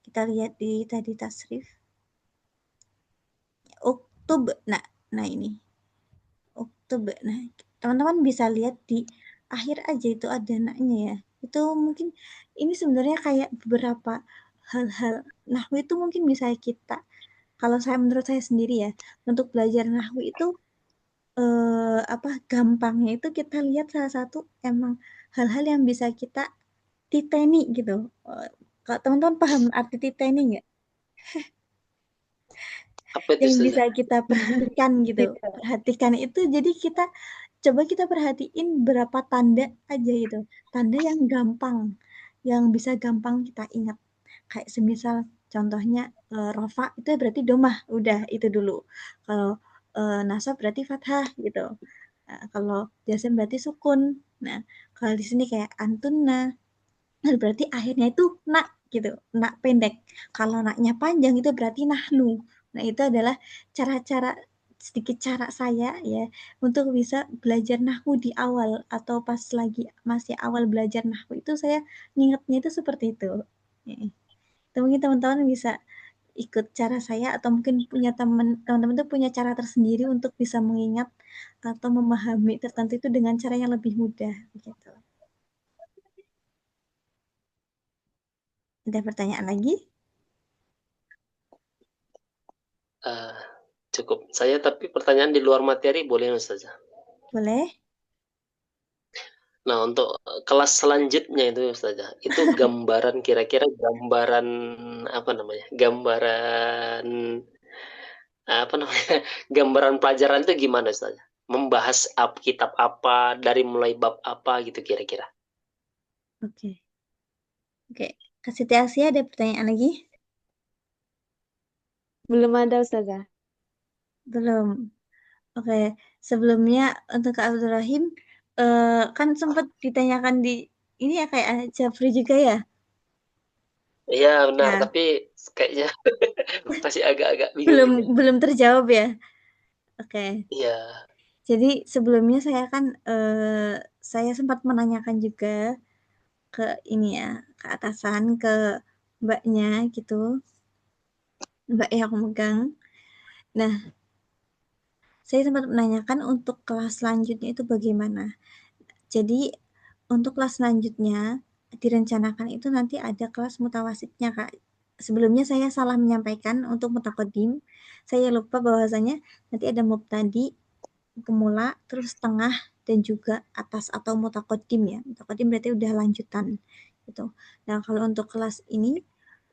Kita lihat di tadi tasrif. Uktub. Nah ini. Uktub. Nah, teman-teman bisa lihat di akhir aja itu ada naknya ya. Itu mungkin ini sebenarnya kayak beberapa hal-hal nahwu itu mungkin bisa kita kalau saya menurut saya sendiri ya untuk belajar nahwu itu apa gampangnya itu kita lihat salah satu emang hal-hal yang bisa kita titeni gitu. Kalau teman-teman paham arti titeni nggak? Apa itu Yang bisa Ustazah? kita perhatikan gitu. Iya. Perhatikan itu jadi kita coba kita perhatiin berapa tanda aja gitu. Tanda yang gampang, yang bisa gampang kita ingat. Kayak semisal contohnya rofa itu berarti domah, udah itu dulu. Kalau nasab berarti fathah gitu. Nah, kalau jasm berarti sukun. Nah, kalau di sini kayak antuna, berarti akhirnya itu nak gitu, nak pendek. Kalau naknya panjang itu berarti nahnu. Nah, itu adalah cara-cara sedikit cara saya ya untuk bisa belajar nahwu di awal atau pas lagi masih awal belajar nahwu itu saya ngingetnya itu seperti itu. Itu mungkin teman-teman bisa ikut cara saya atau mungkin punya teman-teman tuh punya cara tersendiri untuk bisa mengingat atau memahami tertentu itu dengan cara yang lebih mudah begitu. Ada pertanyaan lagi? Cukup. Saya tapi pertanyaan di luar materi boleh Ustazah? Boleh? Nah, untuk kelas selanjutnya itu Ustazah, itu gambaran kira-kira gambaran apa namanya? Gambaran apa namanya? Gambaran pelajaran itu gimana Ustazah? Membahas kitab apa, dari mulai bab apa gitu kira-kira. Oke. Oke. Kasih Asia ada pertanyaan lagi? Belum ada Ustazah. Belum. Oke. Sebelumnya untuk Kak Abdurrahim, kan sempat ditanyakan di ini ya kayak Jafri juga ya? Iya benar, Nah, tapi kayaknya masih agak-agak bingung belum gitu. belum terjawab ya. Oke. Iya. Jadi sebelumnya saya kan saya sempat menanyakan juga ke ini ya, ke atasan, ke mbaknya gitu, mbak yang aku megang. Nah, saya sempat menanyakan untuk kelas selanjutnya itu bagaimana. Jadi untuk kelas selanjutnya direncanakan itu nanti ada kelas mutawasitnya Kak. Sebelumnya saya salah menyampaikan untuk mutakodim. Saya lupa bahwasanya nanti ada mubtadi, pemula, terus tengah, dan juga atas atau mutakodim ya. Mutakodim berarti udah lanjutan gitu. Nah kalau untuk kelas ini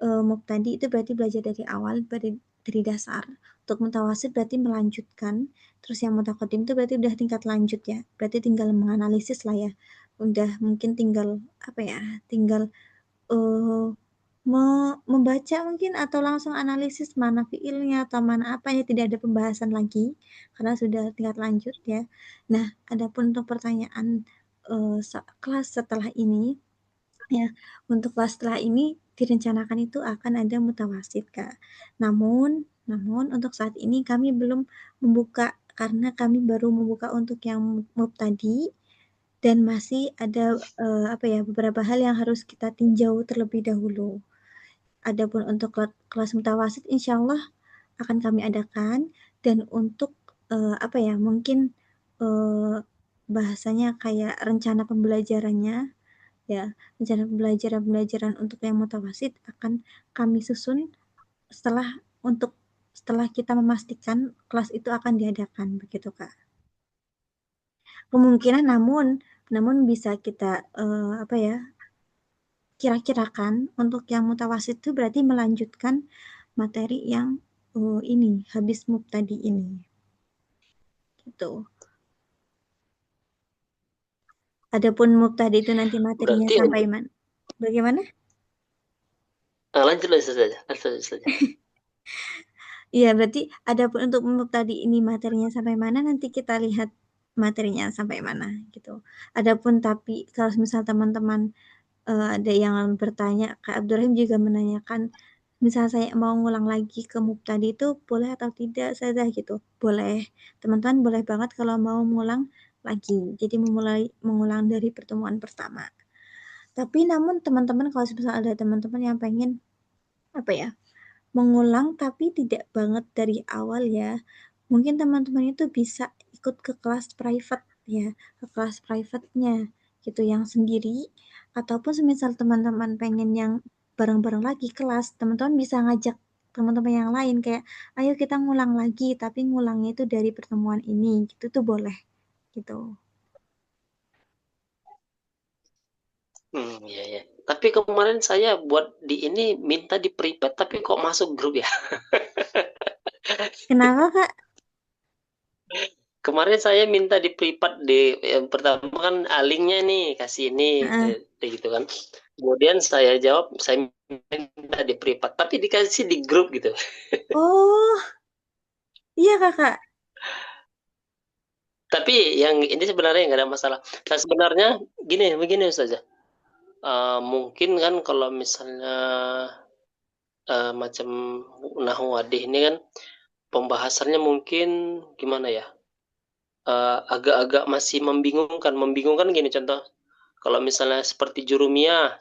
mubtadi itu berarti belajar dari awal, dari dasar. Untuk mutawasid berarti melanjutkan. Terus yang mutakodim itu berarti udah tingkat lanjut ya. Berarti tinggal menganalisis lah ya. Udah mungkin tinggal apa ya? Tinggal uh, membaca mungkin atau langsung analisis mana fiilnya atau mana apanya tidak ada pembahasan lagi karena sudah tingkat lanjut ya. Nah, adapun untuk pertanyaan kelas setelah ini ya, untuk kelas setelah ini direncanakan itu akan ada mutawasid Kak. Namun untuk saat ini kami belum membuka karena kami baru membuka untuk yang mubtadi dan masih ada apa ya beberapa hal yang harus kita tinjau terlebih dahulu. Adapun untuk kelas mutawasid insya Allah akan kami adakan dan untuk apa ya mungkin uh, bahasanya kayak rencana pembelajarannya ya rencana pembelajaran untuk yang mutawasid akan kami susun setelah setelah kita memastikan kelas itu akan diadakan begitu Kak. Kemungkinan namun bisa kita apa ya kira-kirakan untuk yang mutawasid itu berarti melanjutkan materi yang ini habis mubtadi ini gitu. Adapun mubtadi itu nanti materinya Berarti sampai mana? Bagaimana? lanjut saja. Lanjut saja. Iya, berarti adapun untuk mubtadi ini materinya sampai mana nanti kita lihat materinya sampai mana gitu. Adapun tapi kalau misal teman-teman ada yang bertanya, Kak Abdurrahim juga menanyakan, misal saya mau ngulang lagi ke mubtadi itu boleh atau tidak saya gitu. Boleh. Teman-teman boleh banget kalau mau ngulang lagi. Jadi mengulang dari pertemuan pertama. Tapi namun teman-teman kalau misal ada teman-teman yang pengen apa ya? Mengulang tapi tidak banget dari awal ya. Mungkin teman-teman itu bisa ikut ke kelas private ya, ke kelas private-nya gitu yang sendiri ataupun semisal teman-teman pengen yang bareng-bareng lagi kelas, teman-teman bisa ngajak teman-teman yang lain kayak ayo kita ngulang lagi tapi ngulangnya itu dari pertemuan ini gitu tuh boleh gitu. Iya ya. Tapi kemarin saya buat di ini minta di private tapi kok masuk grup ya? Kenapa Kak? Kemarin saya minta di privat yang pertama kan linknya nih kasih ini Heeh. gitu kan. Kemudian saya jawab saya minta di privat tapi dikasih di grup gitu. Oh, iya Kakak. Tapi yang ini sebenarnya nggak ada masalah. Nah sebenarnya begini saja. Mungkin kan kalau misalnya macam nahwu wadih ini kan pembahasannya mungkin gimana ya? Agak-agak masih membingungkan gini contoh. Kalau misalnya seperti jurumiyah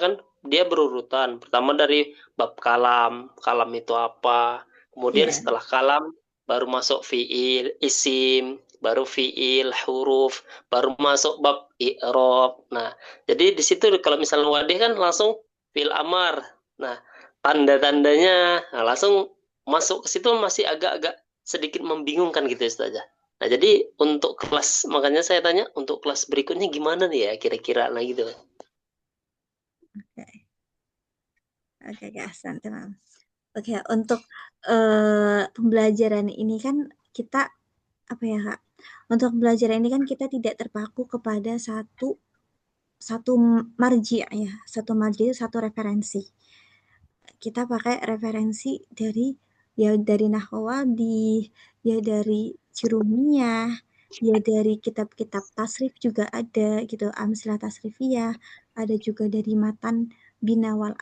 kan dia berurutan. Pertama dari bab kalam, kalam itu apa. Kemudian Iya. setelah kalam baru masuk fiil, isim, baru fiil, huruf, baru masuk bab i'rab. Nah, jadi di situ kalau misalnya wadih kan langsung fiil amar. Nah, tanda-tandanya langsung masuk ke situ masih agak-agak sedikit membingungkan gitu Ustazah. Nah, jadi untuk kelas, makanya saya tanya, untuk kelas berikutnya gimana nih ya kira-kira, nah gitu. Oke. Oke, Kak Hasan, tenang. Oke, untuk pembelajaran ini kan kita apa ya, Kak? Untuk belajar ini kan kita tidak terpaku kepada satu satu marji ya, satu marji, satu referensi. Kita pakai referensi dari ya dari Nahrawi, ya dari Jurumiyah, ya dari kitab-kitab tasrif juga ada gitu, Amsilah Tasrifiyah, ada juga dari Matan Binawal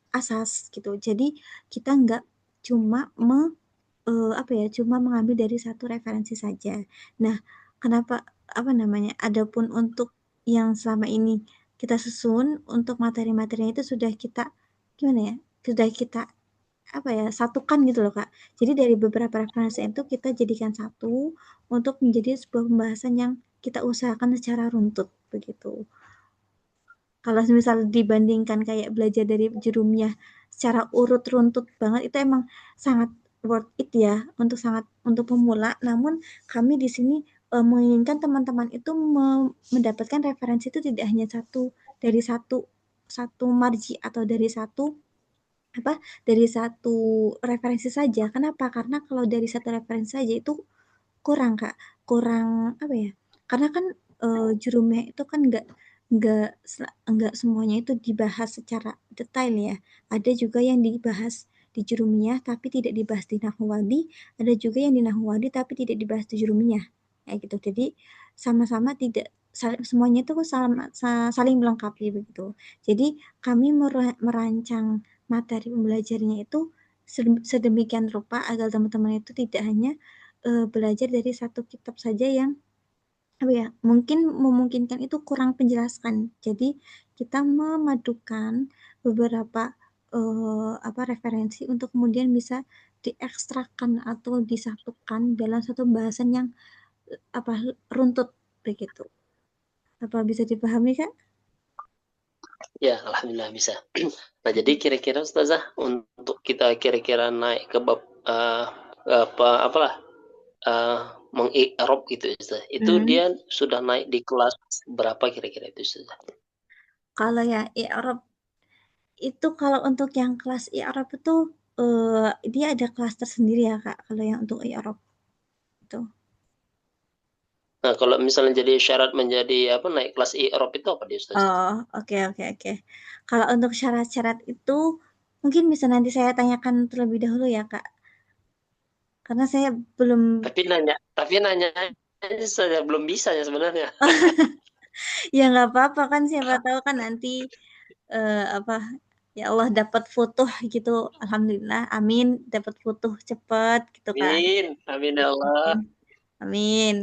Asas gitu. Jadi kita nggak cuma apa ya, cuma mengambil dari satu referensi saja. Nah, kenapa apa namanya? Adapun untuk yang selama ini kita susun untuk materi-materinya itu sudah kita gimana ya? Sudah kita apa ya, satukan gitu loh, Kak. Jadi dari beberapa referensi itu kita jadikan satu untuk menjadi sebuah pembahasan yang kita usahakan secara runtut begitu. Kalau misal dibandingkan kayak belajar dari jurumnya secara urut runtut banget itu emang sangat worth it ya untuk pemula. Namun kami di sini menginginkan teman-teman itu mendapatkan referensi itu tidak hanya dari satu satu marji atau dari satu referensi saja. Kenapa? Karena kalau dari satu referensi saja itu kurang, Kak. Kurang apa ya? Karena kan jurumnya itu kan nggak nggak semuanya itu dibahas secara detail ya. Ada juga yang dibahas di jurumiyah tapi tidak dibahas di nahwadi, ada juga yang di nahwadi tapi tidak dibahas di jurumiyah. Kayak gitu. Jadi sama-sama tidak semuanya itu saling melengkapi begitu. Jadi kami merancang materi pembelajarannya itu sedemikian rupa agar teman-teman itu tidak hanya belajar dari satu kitab saja yang apa ya, mungkin memungkinkan itu kurang penjelaskan. Jadi kita memadukan beberapa referensi untuk kemudian bisa diekstrakkan atau disatukan dalam satu bahasan yang apa runtut begitu. Apa bisa dipahami, Kak? Ya, alhamdulillah bisa. Nah, jadi kira-kira Ustazah untuk kita kira-kira naik ke bab apalah mengi'rab gitu Ustazah. Itu dia sudah naik di kelas berapa kira-kira itu Ustazah? Kalau ya i'rab itu kalau untuk yang kelas i'rab itu dia ada kelas tersendiri ya, Kak, kalau yang untuk i'rab itu. Nah, kalau misalnya jadi syarat menjadi apa naik kelas i'rab itu apa dia Ustazah? Oh, oke oke oke. Kalau untuk syarat-syarat itu mungkin bisa nanti saya tanyakan terlebih dahulu ya, Kak. Karena saya belum Tapi nanya saja belum bisa ya sebenarnya. ya nggak apa-apa kan siapa tahu kan nanti apa ya Allah dapat foto gitu. Alhamdulillah, amin dapat foto cepat gitu kan. Amin, amin ya Allah. Amin. Amin.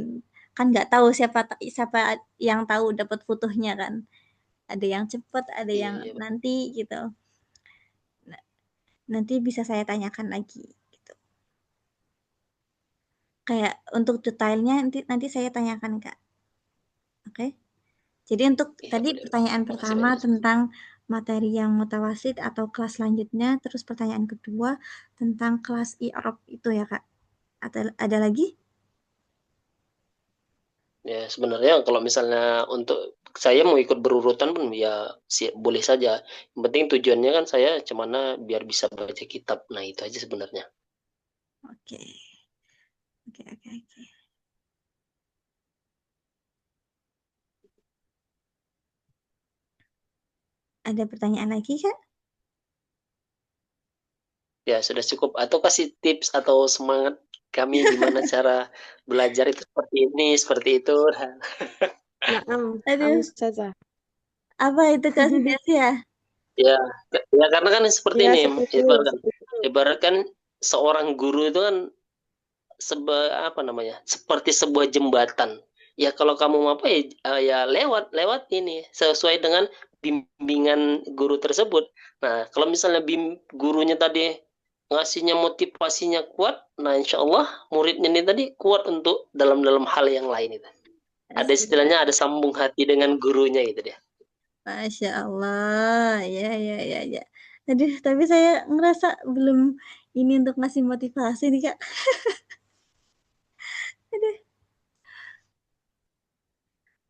Kan nggak tahu siapa siapa yang tahu dapat fotonya kan. Ada yang cepat, ada Iya, yang iya. nanti gitu. Nah, nanti bisa saya tanyakan lagi gitu. Kayak untuk detailnya nanti saya tanyakan, Kak. Oke. Jadi untuk Iya, tadi boleh. pertanyaan Makasih pertama banyak. tentang materi yang mutawasid atau kelas selanjutnya, terus pertanyaan kedua tentang kelas i'rab itu ya, Kak. Ada lagi? Ya, sebenarnya kalau misalnya untuk saya mau ikut berurutan pun ya boleh saja. Yang penting tujuannya kan saya cemana biar bisa baca kitab. Nah, itu aja sebenarnya. Oke. Oke, oke, oke. Ada pertanyaan lagi, Kak? Ya, sudah cukup. Atau kasih tips atau semangat kami gimana cara belajar itu seperti ini, seperti itu. Naam, Aduh, Ustazah. apa itu Kak Sudes ya? Ya, ya karena kan seperti Ya, ini. seperti Ibaratkan, itu. ibaratkan seorang guru itu kan seperti sebuah jembatan. Ya kalau kamu mau apa ya, ya lewat ini sesuai dengan bimbingan guru tersebut. Nah kalau misalnya gurunya tadi ngasihnya motivasinya kuat, nah insya Allah muridnya ini tadi kuat untuk dalam hal yang lain itu. Ada Asik. istilahnya ada sambung hati dengan gurunya gitu dia. Masya Allah, ya, ya, ya, ya. Aduh, tapi saya ngerasa belum ini untuk ngasih motivasi nih, Kak. Aduh.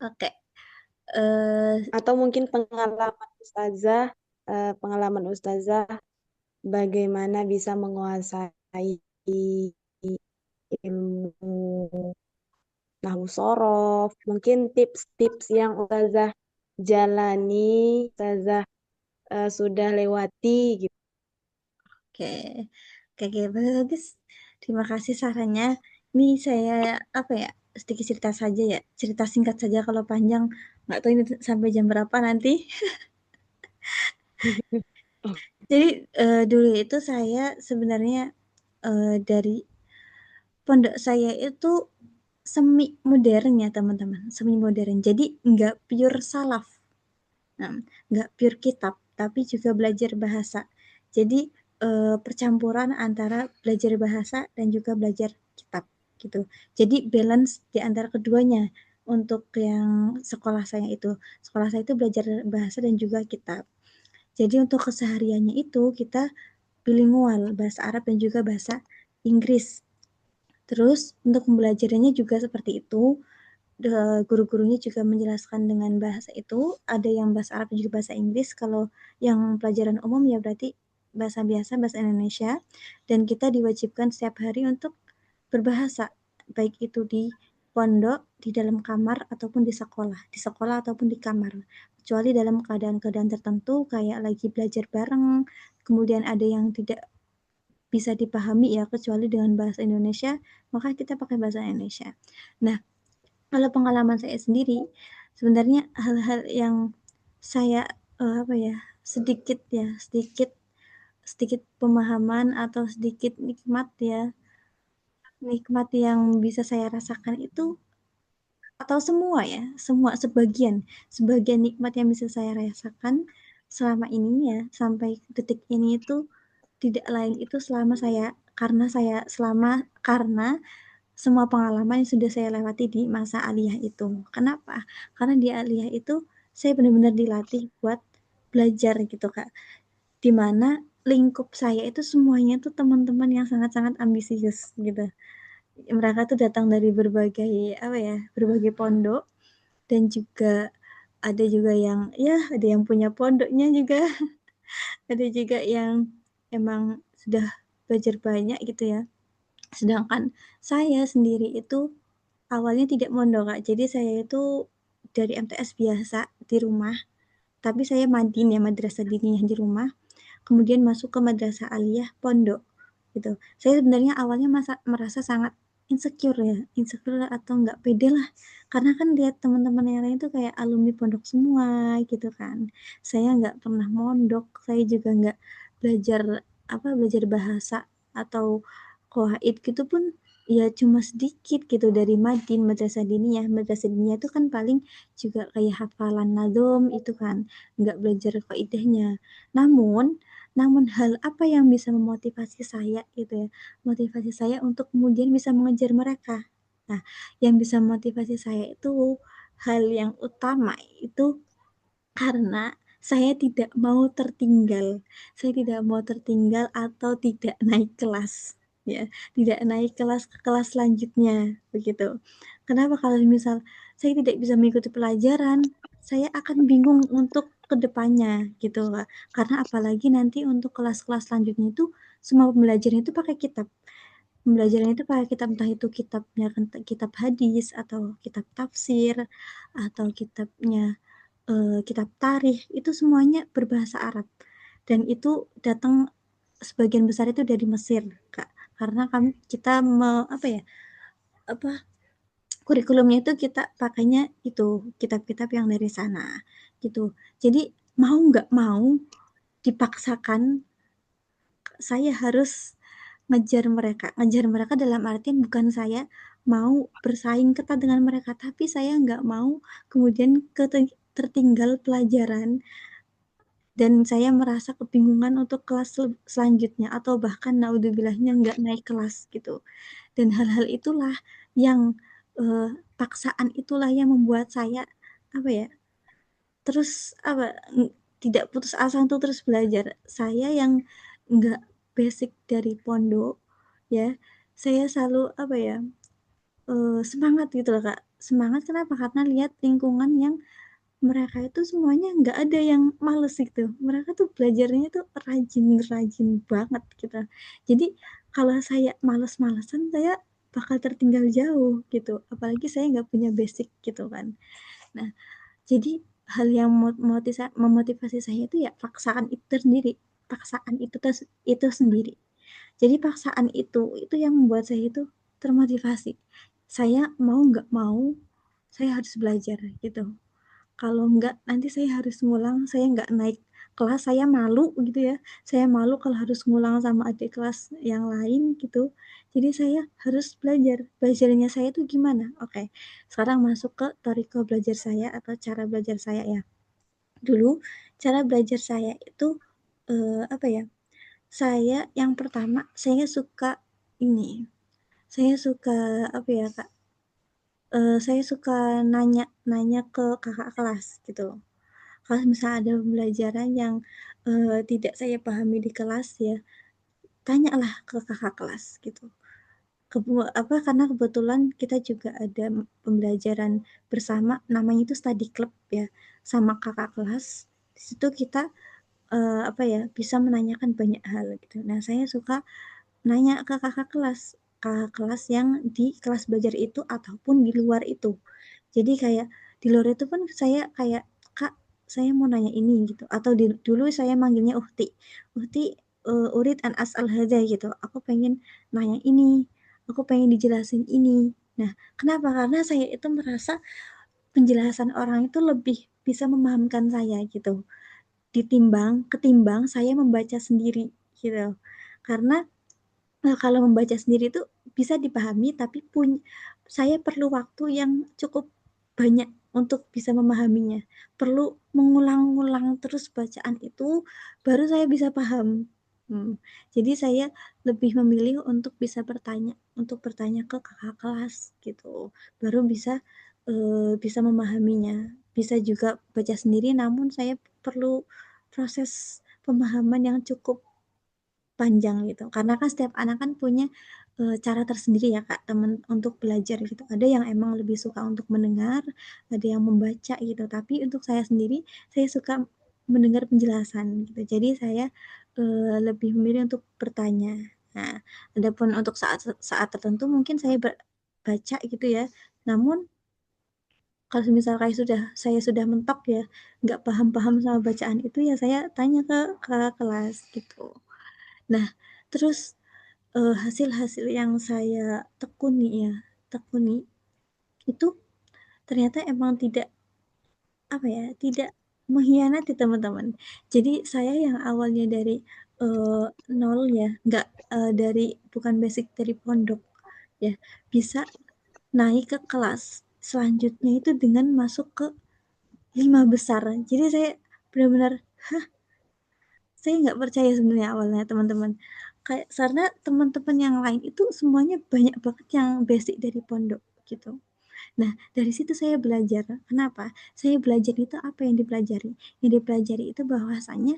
Oke. Atau mungkin pengalaman Ustazah bagaimana bisa menguasai ilmu nahwu sorof. Mungkin tips-tips yang Ustazah jalani, Ustazah sudah lewati gitu. Oke, oke, oke, bagus. Terima kasih sarannya. Ini saya apa ya, sedikit cerita saja ya, cerita singkat saja kalau panjang nggak tahu ini sampai jam berapa nanti. Jadi dulu itu saya sebenarnya dari pondok saya itu semi modern ya teman-teman, semi modern. Jadi nggak pure salaf. Nah, nggak pure kitab, tapi juga belajar bahasa. Jadi percampuran antara belajar bahasa dan juga belajar kitab gitu. Jadi balance di antara keduanya untuk yang sekolah saya itu. Sekolah saya itu belajar bahasa dan juga kitab. Jadi untuk kesehariannya itu kita bilingual, bahasa Arab dan juga bahasa Inggris. Terus untuk pembelajarannya juga seperti itu, guru-gurunya juga menjelaskan dengan bahasa itu, ada yang bahasa Arab dan juga bahasa Inggris. Kalau yang pelajaran umum ya berarti bahasa biasa, bahasa Indonesia, dan kita diwajibkan setiap hari untuk berbahasa, baik itu di pondok, di dalam kamar, ataupun di sekolah ataupun di kamar. Kecuali dalam keadaan-keadaan tertentu, kayak lagi belajar bareng, kemudian ada yang tidak bisa dipahami ya, kecuali dengan bahasa Indonesia, maka kita pakai bahasa Indonesia. Nah, kalau pengalaman saya sendiri, sebenarnya hal-hal yang saya apa ya, sedikit ya, sedikit sedikit pemahaman atau sedikit nikmat ya, nikmat yang bisa saya rasakan itu atau semua ya, semua sebagian nikmat yang bisa saya rasakan selama ini ya, sampai detik ini itu tidak lain itu karena semua pengalaman yang sudah saya lewati di masa aliyah itu. Kenapa? Karena di aliyah itu saya benar-benar dilatih buat belajar gitu, Kak. Di mana lingkup saya itu semuanya tuh teman-teman yang sangat-sangat ambisius gitu. Mereka tuh datang dari berbagai pondok, dan juga ada juga yang ya ada yang punya pondoknya juga, ada juga yang emang sudah belajar banyak gitu ya. Sedangkan saya sendiri itu awalnya tidak mondok, Kak. Jadi saya itu dari MTS biasa di rumah, tapi saya madin ya, madrasah diniyah di rumah, kemudian masuk ke madrasah aliyah pondok gitu. Saya sebenarnya awalnya merasa sangat insecure atau nggak pede lah, karena kan lihat teman-teman yang lain tuh kayak alumni pondok semua gitu kan. Saya nggak pernah mondok, saya juga nggak belajar belajar bahasa atau qawaid gitu pun ya cuma sedikit gitu dari madin, madrasah diniyah itu kan paling juga kayak hafalan nadom itu kan, nggak belajar kaidahnya. Namun hal apa yang bisa memotivasi saya gitu ya, motivasi saya untuk kemudian bisa mengejar mereka. Nah, yang bisa memotivasi saya itu hal yang utama itu karena saya tidak mau tertinggal. Saya tidak mau tertinggal atau tidak naik kelas, ya. Tidak naik kelas ke kelas selanjutnya, begitu. Kenapa? Kalau misal saya tidak bisa mengikuti pelajaran, saya akan bingung untuk ke depannya, gitu, Kak. Karena apalagi nanti untuk kelas-kelas selanjutnya itu semua pembelajaran itu pakai kitab. Pembelajaran itu pakai kitab, entah itu kitab hadis atau kitab tafsir atau kitab tarikh, itu semuanya berbahasa Arab, dan itu datang sebagian besar itu dari Mesir, Kak. Karena kita apa kurikulumnya itu kita pakainya itu kitab-kitab yang dari sana gitu. Jadi mau nggak mau dipaksakan saya harus ngejar mereka dalam artian bukan saya mau bersaing ketat dengan mereka, tapi saya nggak mau kemudian tertinggal pelajaran dan saya merasa kebingungan untuk kelas selanjutnya atau bahkan naudzubillahnya nggak naik kelas gitu. Dan hal-hal itulah yang paksaan itulah yang membuat saya apa ya terus apa tidak putus asa untuk terus belajar. Saya yang nggak basic dari pondok ya, saya selalu apa ya semangat gitu loh kak. Semangat kenapa? Karena lihat lingkungan yang mereka itu semuanya nggak ada yang males gitu. Mereka tuh belajarnya tuh rajin-rajin banget gitu. Jadi kalau saya males-malesan, saya bakal tertinggal jauh gitu. Apalagi saya nggak punya basic gitu kan. Nah, jadi hal yang memotivasi saya itu ya paksaan itu sendiri. Paksaan itu sendiri. Jadi paksaan itu yang membuat saya itu termotivasi. Saya mau nggak mau, saya harus belajar gitu. Kalau enggak nanti saya harus ngulang, saya nggak naik kelas, saya malu gitu ya. Saya malu kalau harus ngulang sama adik kelas yang lain gitu. Jadi saya harus belajar. Belajarnya saya itu gimana? Oke, sekarang masuk ke toriko belajar saya atau cara belajar saya ya. Dulu cara belajar saya itu apa ya? Saya yang pertama saya suka ini. Saya suka apa ya, Kak? Saya suka nanya-nanya ke kakak kelas gitu. Kalau misalnya ada pembelajaran yang tidak saya pahami di kelas ya, tanyalah ke kakak kelas gitu. Karena kebetulan kita juga ada pembelajaran bersama, namanya itu study club ya, sama kakak kelas. Di situ kita apa ya bisa menanyakan banyak hal gitu. Nah saya suka nanya ke kakak kelas yang di kelas belajar itu ataupun di luar itu. Jadi kayak di luar itu pun saya kayak, "Kak, saya mau nanya ini," gitu, atau dulu saya manggilnya Uhti. "Uhti, urid an as'al hadza," gitu, "Aku pengen nanya ini, aku pengen dijelasin ini." Nah, kenapa? Karena saya itu merasa penjelasan orang itu lebih bisa memahamkan saya gitu, ketimbang saya membaca sendiri gitu. Karena kalau membaca sendiri itu bisa dipahami, tapi saya perlu waktu yang cukup banyak untuk bisa memahaminya. Perlu mengulang-ulang terus bacaan itu, baru saya bisa paham. Jadi saya lebih memilih untuk bertanya ke kakak kelas gitu. Baru bisa memahaminya. Bisa juga baca sendiri, namun saya perlu proses pemahaman yang cukup panjang gitu. Karena kan setiap anak kan punya cara tersendiri ya Kak, teman untuk belajar gitu. Ada yang emang lebih suka untuk mendengar, ada yang membaca gitu. Tapi untuk saya sendiri, saya suka mendengar penjelasan gitu. Jadi saya lebih memilih untuk bertanya. Nah, adapun untuk saat saat tertentu mungkin baca gitu ya. Namun kalau misalnya saya sudah mentok ya, nggak paham-paham sama bacaan itu ya saya tanya ke kakak kelas gitu. Nah, terus hasil-hasil yang saya tekuni itu ternyata emang tidak mengkhianati teman-teman. Jadi saya yang awalnya dari nol ya, nggak bukan basic dari pondok ya, bisa naik ke kelas selanjutnya itu dengan masuk ke 5 besar. Jadi saya benar-benar saya nggak percaya sebenarnya awalnya teman-teman. Kayak karena teman-teman yang lain itu semuanya banyak banget yang basic dari pondok gitu. Nah, dari situ saya belajar. Kenapa? Saya belajar itu apa yang dipelajari? Yang dipelajari itu bahwasanya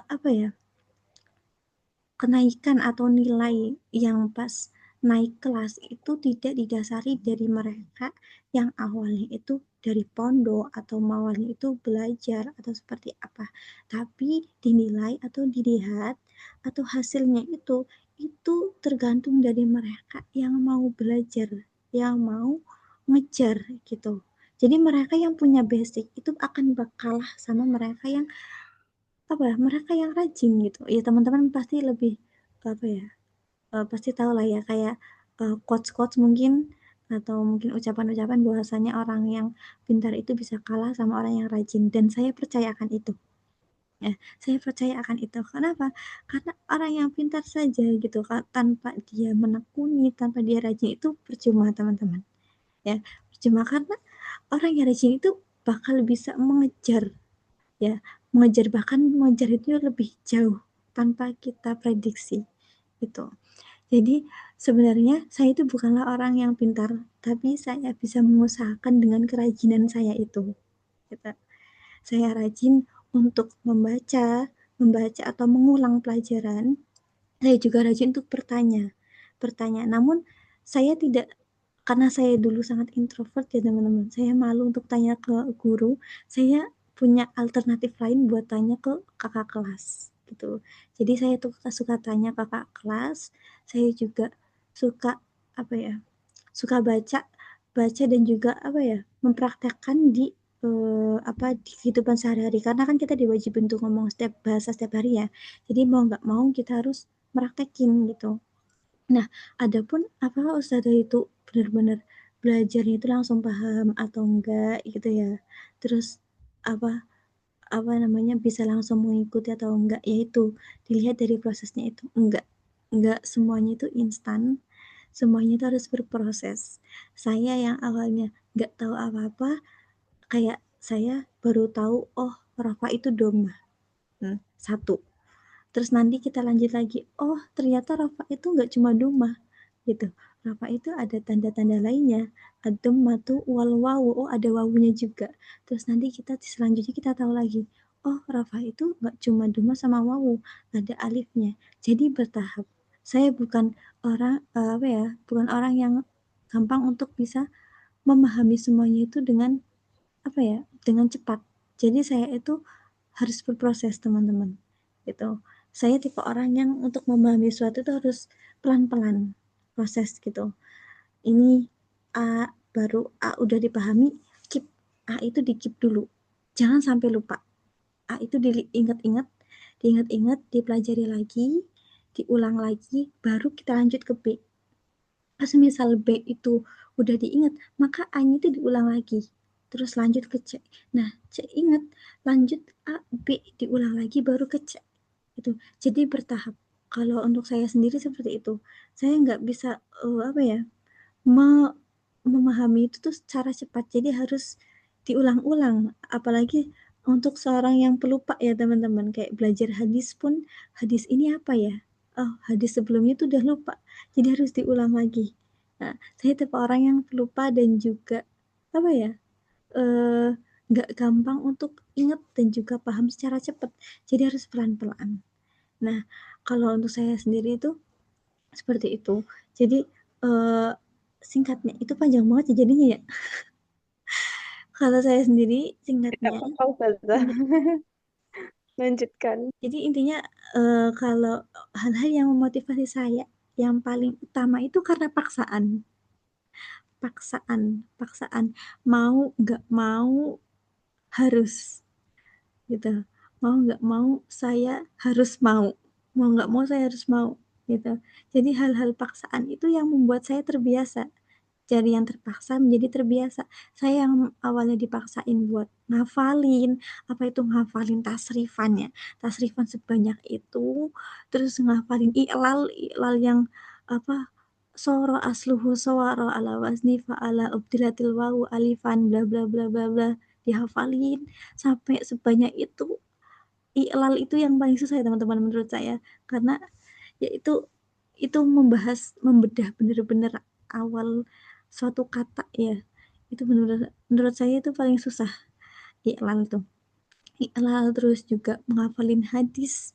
apa ya? Kenaikan atau nilai yang pas naik kelas itu tidak didasari dari mereka yang awalnya itu dari pondok atau awalnya itu belajar atau seperti apa, tapi dinilai atau dilihat atau hasilnya itu tergantung dari mereka yang mau belajar, yang mau ngejar gitu. Jadi mereka yang punya basic itu akan bakalah sama mereka yang mereka yang rajin gitu. Ya teman-teman pasti lebih apa ya? Pasti tahu lah ya kayak quotes-quotes mungkin atau mungkin ucapan-ucapan bahwasanya orang yang pintar itu bisa kalah sama orang yang rajin dan saya percaya akan itu. Ya, saya percaya akan itu. Kenapa? Karena orang yang pintar saja gitu, tanpa dia menekuni, tanpa dia rajin itu percuma teman-teman. Ya, percuma karena orang yang rajin itu bakal bisa mengejar, ya, mengejar, bahkan mengejar itu lebih jauh tanpa kita prediksi gitu. Jadi sebenarnya saya itu bukanlah orang yang pintar, tapi saya bisa mengusahakan dengan kerajinan saya itu. Gitu. Saya rajin untuk membaca atau mengulang pelajaran. Saya juga rajin untuk bertanya. Namun saya tidak, karena saya dulu sangat introvert ya teman-teman. Saya malu untuk tanya ke guru. Saya punya alternatif lain buat tanya ke kakak kelas gitu. Jadi saya tuh suka tanya kakak kelas. Saya juga suka apa ya? Suka baca baca dan juga apa ya? Mempraktekkan di di kehidupan sehari-hari, karena kan kita diwajibin untuk ngomong bahasa setiap hari ya. Jadi mau nggak mau kita harus meraktekin gitu. Nah, adapun apakah ustadzah itu benar-benar belajarnya itu langsung paham atau enggak gitu ya. Terus apa apa namanya bisa langsung mengikuti atau enggak, yaitu dilihat dari prosesnya itu. Enggak semuanya itu instan, semuanya itu harus berproses. Saya yang awalnya enggak tahu apa-apa, kayak saya baru tahu oh Rafa itu domba. Satu. Terus nanti kita lanjut lagi, oh ternyata Rafa itu nggak cuma domba gitu. Rafa itu ada tanda-tanda lainnya, adem matu wal wawu, oh ada wawunya juga. Terus nanti kita selanjutnya kita tahu lagi, oh Rafa itu nggak cuma doma sama wawu, ada alifnya. Jadi bertahap. Saya bukan bukan orang yang gampang untuk bisa memahami semuanya itu dengan dengan cepat. Jadi saya itu harus berproses teman-teman gitu. Saya tipe orang yang untuk memahami sesuatu itu harus pelan-pelan proses gitu. Ini A, baru A udah dipahami, keep A itu di keep dulu, jangan sampai lupa. A itu diingat-ingat, dipelajari lagi, diulang lagi, baru kita lanjut ke B. Pas misal B itu udah diingat, maka A-nya itu diulang lagi. Terus lanjut ke C. Nah, C ingat, lanjut A, B diulang lagi baru ke C. Itu. Jadi bertahap. Kalau untuk saya sendiri seperti itu. Saya nggak bisa memahami itu tuh secara cepat. Jadi harus diulang-ulang. Apalagi untuk seorang yang pelupa ya teman-teman. Kayak belajar hadis pun, hadis ini apa ya? Oh, hadis sebelumnya tuh udah lupa. Jadi harus diulang lagi. Nah, saya tipe orang yang pelupa dan juga apa ya? eh, nggak gampang untuk ingat dan juga paham secara cepat. Jadi harus pelan-pelan. Nah, kalau untuk saya sendiri itu seperti itu. Jadi eh, singkatnya itu panjang banget ya jadinya ya. Kalau saya sendiri Tidak singkatnya, apa-apa, Ustazah. Lanjutkan. jadi intinya kalau hal-hal yang memotivasi saya yang paling utama itu karena paksaan mau nggak mau harus gitu, mau nggak mau saya harus mau nggak mau saya harus mau gitu. Jadi hal-hal paksaan itu yang membuat saya terbiasa, dari yang terpaksa menjadi terbiasa. Saya yang awalnya dipaksain buat ngafalin, apa itu ngafalin tasrifannya, tasrifan sebanyak itu, terus ngafalin i'lal yang apa, soro asluhu sawara ala wazni fa'ala ubdilatil wawu alifan bla bla bla bla bla, dihafalin sampai sebanyak itu. I'lal itu yang paling susah ya teman-teman menurut saya, karena ya itu membedah bener-bener awal suatu kata ya. Itu benar menurut saya itu paling susah, i'lal tuh. I'lal terus juga menghafalin hadis.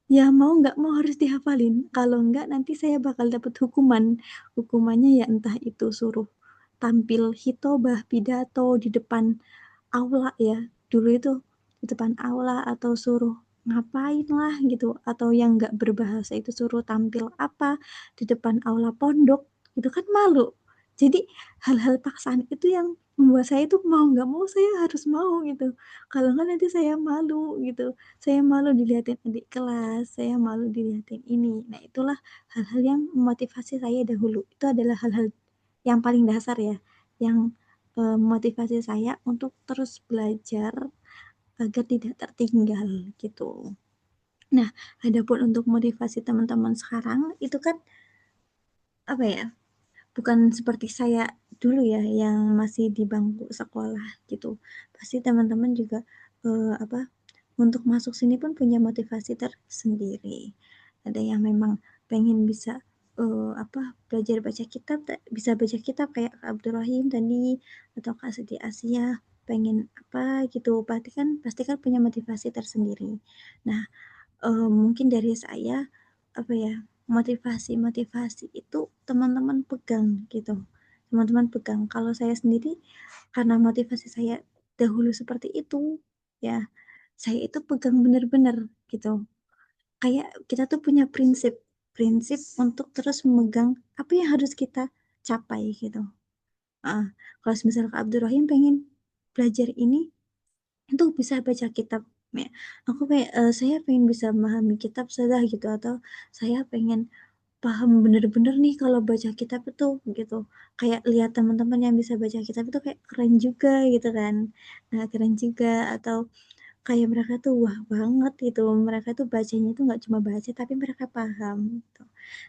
Ya mau nggak mau harus dihafalin. Kalau nggak nanti saya bakal dapat hukuman. Hukumannya ya entah itu suruh tampil hitobah pidato di depan aula ya. Dulu itu di depan aula atau suruh ngapain lah gitu, atau yang nggak berbahasa itu suruh tampil apa di depan aula pondok, itu kan malu. Jadi hal-hal paksaan itu yang membuat saya itu mau nggak mau saya harus mau gitu. Kalau nggak nanti saya malu gitu. Saya malu dilihatin adik kelas, saya malu dilihatin ini. Nah, itulah hal-hal yang memotivasi saya dahulu. Itu adalah hal-hal yang paling dasar ya, yang memotivasi saya untuk terus belajar, agar tidak tertinggal gitu. Nah, adapun untuk motivasi teman-teman sekarang itu kan apa ya? Bukan seperti saya dulu ya yang masih di bangku sekolah gitu. Pasti teman-teman juga apa untuk masuk sini pun punya motivasi tersendiri. Ada yang memang pengen bisa apa belajar baca kitab, bisa baca kitab kayak Kak Abdurrahim tadi atau Kak Siti Asia pengen apa gitu. Pasti kan punya motivasi tersendiri. Nah, mungkin dari saya apa ya motivasi itu teman-teman pegang gitu, teman-teman pegang. Kalau saya sendiri karena motivasi saya dahulu seperti itu ya, saya itu pegang benar-benar gitu, kayak kita tuh punya prinsip prinsip untuk terus memegang apa yang harus kita capai gitu. Kalau misalnya Kak Abdurrahim pengen belajar ini untuk bisa baca kitab ya, aku kayak saya pengen bisa memahami kitab sudah gitu, atau saya pengen paham bener-bener nih kalau baca kitab itu gitu, kayak lihat teman-teman yang bisa baca kitab itu kayak keren juga gitu kan. Nah, keren juga, atau kayak mereka tuh wah banget gitu, mereka tuh bacanya tuh nggak cuma baca tapi mereka paham gitu.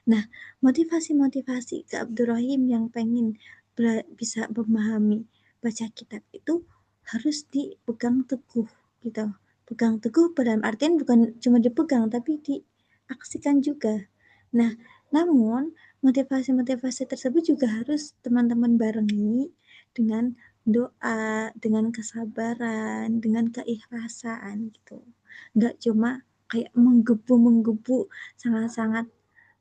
Nah, motivasi-motivasi ke Abdurrahim yang pengen bisa memahami baca kitab itu harus dipegang teguh gitu. Pegang teguh dalam artian bukan cuma dipegang tapi diaksikan juga. Nah, namun motivasi-motivasi tersebut juga harus teman-teman barengi dengan doa, dengan kesabaran, dengan keikhlasan gitu. Nggak cuma kayak menggebu-menggebu, sangat-sangat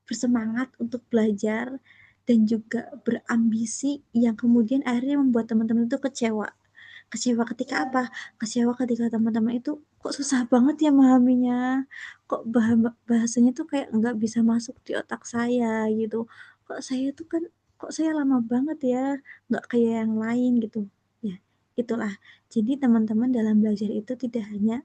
bersemangat untuk belajar dan juga berambisi yang kemudian akhirnya membuat teman-teman itu kecewa. Kecewa ketika apa? Kecewa ketika teman-teman itu kok susah banget ya memahaminya, kok bahasanya tuh kayak nggak bisa masuk di otak saya gitu. Kok saya tuh kan, kok saya lama banget ya, nggak kayak yang lain gitu. Ya, itulah. Jadi teman-teman dalam belajar itu tidak hanya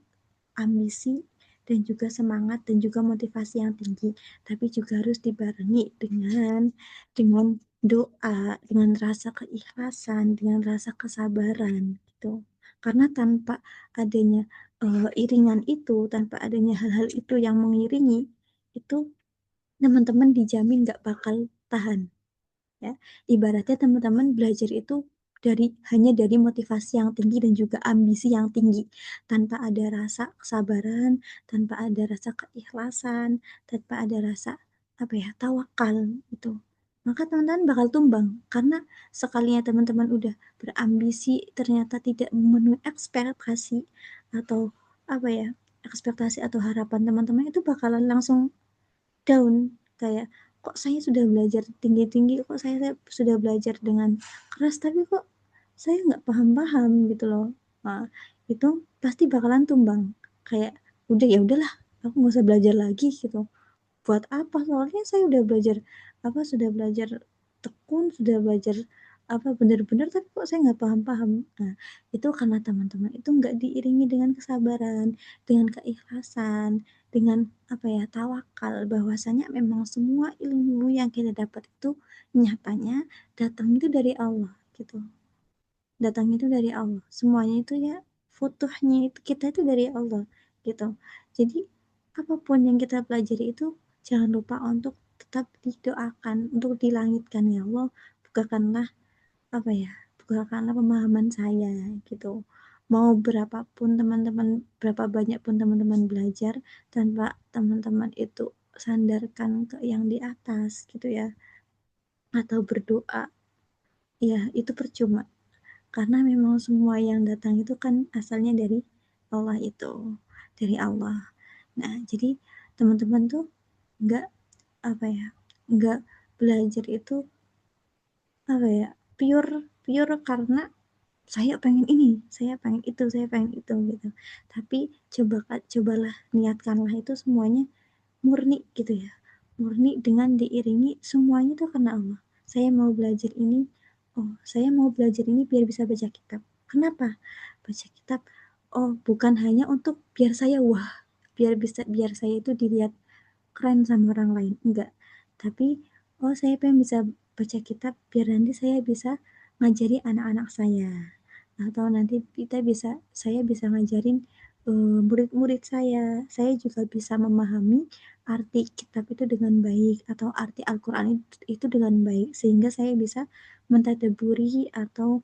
ambisi dan juga semangat dan juga motivasi yang tinggi, tapi juga harus dibarengi dengan doa, dengan rasa keikhlasan, dengan rasa kesabaran gitu. Karena tanpa adanya iringan itu, tanpa adanya hal-hal itu yang mengiringi, itu teman-teman dijamin nggak bakal tahan ya. Ibaratnya teman-teman belajar itu hanya dari motivasi yang tinggi dan juga ambisi yang tinggi, tanpa ada rasa kesabaran, tanpa ada rasa keikhlasan, tanpa ada rasa apa ya tawakal itu, maka teman-teman bakal tumbang. Karena sekalinya teman-teman udah berambisi ternyata tidak memenuhi ekspektasi atau apa ya ekspektasi atau harapan teman-teman, itu bakalan langsung down, kayak kok saya sudah belajar tinggi-tinggi, kok saya sudah belajar dengan keras tapi kok saya nggak paham-paham gitu loh. Nah, itu pasti bakalan tumbang, kayak udah ya udahlah aku nggak usah belajar lagi gitu. Buat apa, soalnya saya udah belajar apa, sudah belajar tekun, sudah belajar apa benar-benar tapi kok saya nggak paham-paham. Nah, itu karena teman-teman itu nggak diiringi dengan kesabaran, dengan keikhlasan, dengan apa ya tawakal, bahwasanya memang semua ilmu yang kita dapat itu nyatanya datang itu dari Allah gitu, datang itu dari Allah semuanya itu ya, futuhnya itu kita itu dari Allah gitu. Jadi apapun yang kita pelajari itu jangan lupa untuk tetap didoakan, untuk dilangitkan ya Allah, bukakanlah apa ya, bukakanlah pemahaman saya gitu. Mau berapapun teman-teman, berapa banyak pun teman-teman belajar, tanpa teman-teman itu sandarkan ke yang di atas gitu ya, atau berdoa, ya itu percuma. Karena memang semua yang datang itu kan asalnya dari Allah itu, dari Allah. Nah, jadi teman-teman tuh nggak apa ya, nggak belajar itu apa ya, pure pure karena saya pengen ini, saya pengen itu, saya pengen itu gitu. Tapi cobalah niatkanlah itu semuanya murni gitu ya. Murni dengan diiringi semuanya tuh karena Allah. Saya mau belajar ini, oh saya mau belajar ini biar bisa baca kitab. Kenapa? Baca kitab, oh bukan hanya untuk biar saya wah, biar saya itu dilihat keren sama orang lain, enggak. Tapi oh saya pengen bisa baca kitab biar nanti saya bisa ngajari anak-anak saya, atau nanti saya bisa ngajarin murid-murid saya juga bisa memahami arti kitab itu dengan baik atau arti Al-Quran itu dengan baik, sehingga saya bisa mentadaburi atau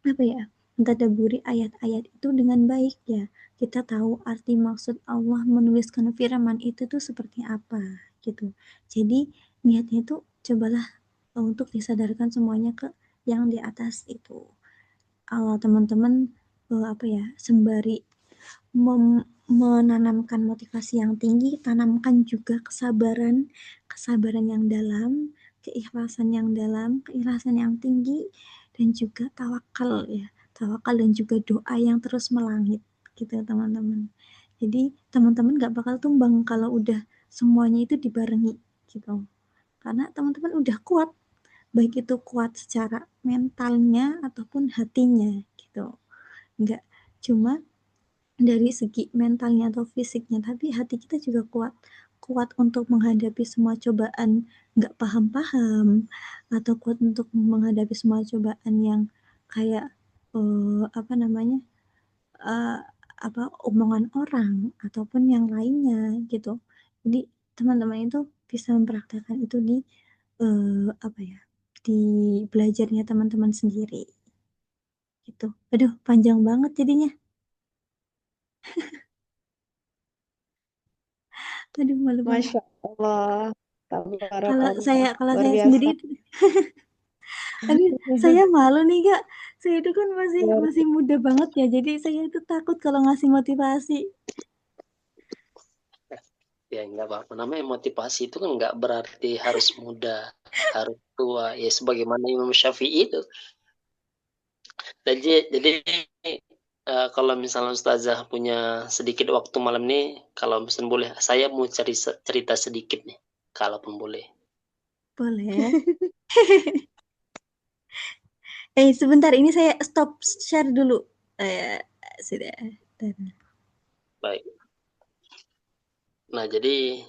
apa ya, mentadaburi ayat-ayat itu dengan baik ya. Kita tahu arti maksud Allah menuliskan firman itu tuh seperti apa gitu. Jadi niatnya itu cobalah untuk disadarkan semuanya ke yang di atas itu. Teman-teman apa ya, sembari menanamkan motivasi yang tinggi, tanamkan juga kesabaran, kesabaran yang dalam, keikhlasan yang dalam, keikhlasan yang tinggi, dan juga tawakal ya, tawakal dan juga doa yang terus melangit gitu teman-teman. Jadi teman-teman gak bakal tumbang kalau udah semuanya itu dibarengi gitu, karena teman-teman udah kuat, baik itu kuat secara mentalnya ataupun hatinya gitu. Nggak cuma dari segi mentalnya atau fisiknya, tapi hati kita juga kuat, kuat untuk menghadapi semua cobaan nggak paham-paham, atau kuat untuk menghadapi semua cobaan yang kayak apa namanya, uh, apa omongan orang ataupun yang lainnya gitu. Jadi teman-teman itu bisa mempraktekkan itu di apa ya, di belajarnya teman-teman sendiri gitu. Aduh, panjang banget jadinya. Aduh, malu banget. Masya Allah. Tabarakallah. Kalau Luar saya biasa. sendiri, aduh, saya malu nih Kak. Saya itu kan masih Luar masih muda banget ya. Jadi saya itu takut kalau ngasih motivasi. Ya nggak apa-apa. Namanya motivasi itu kan nggak berarti harus muda, harus tua. Ya sebagaimana Imam Syafi'i itu. Jadi kalau misalnya Ustazah punya sedikit waktu malam ini, kalau misalnya boleh, saya mau cerita sedikit nih, kalaupun boleh. Boleh. Sebentar, ini saya stop share dulu. Sudah. Baik. Nah, jadi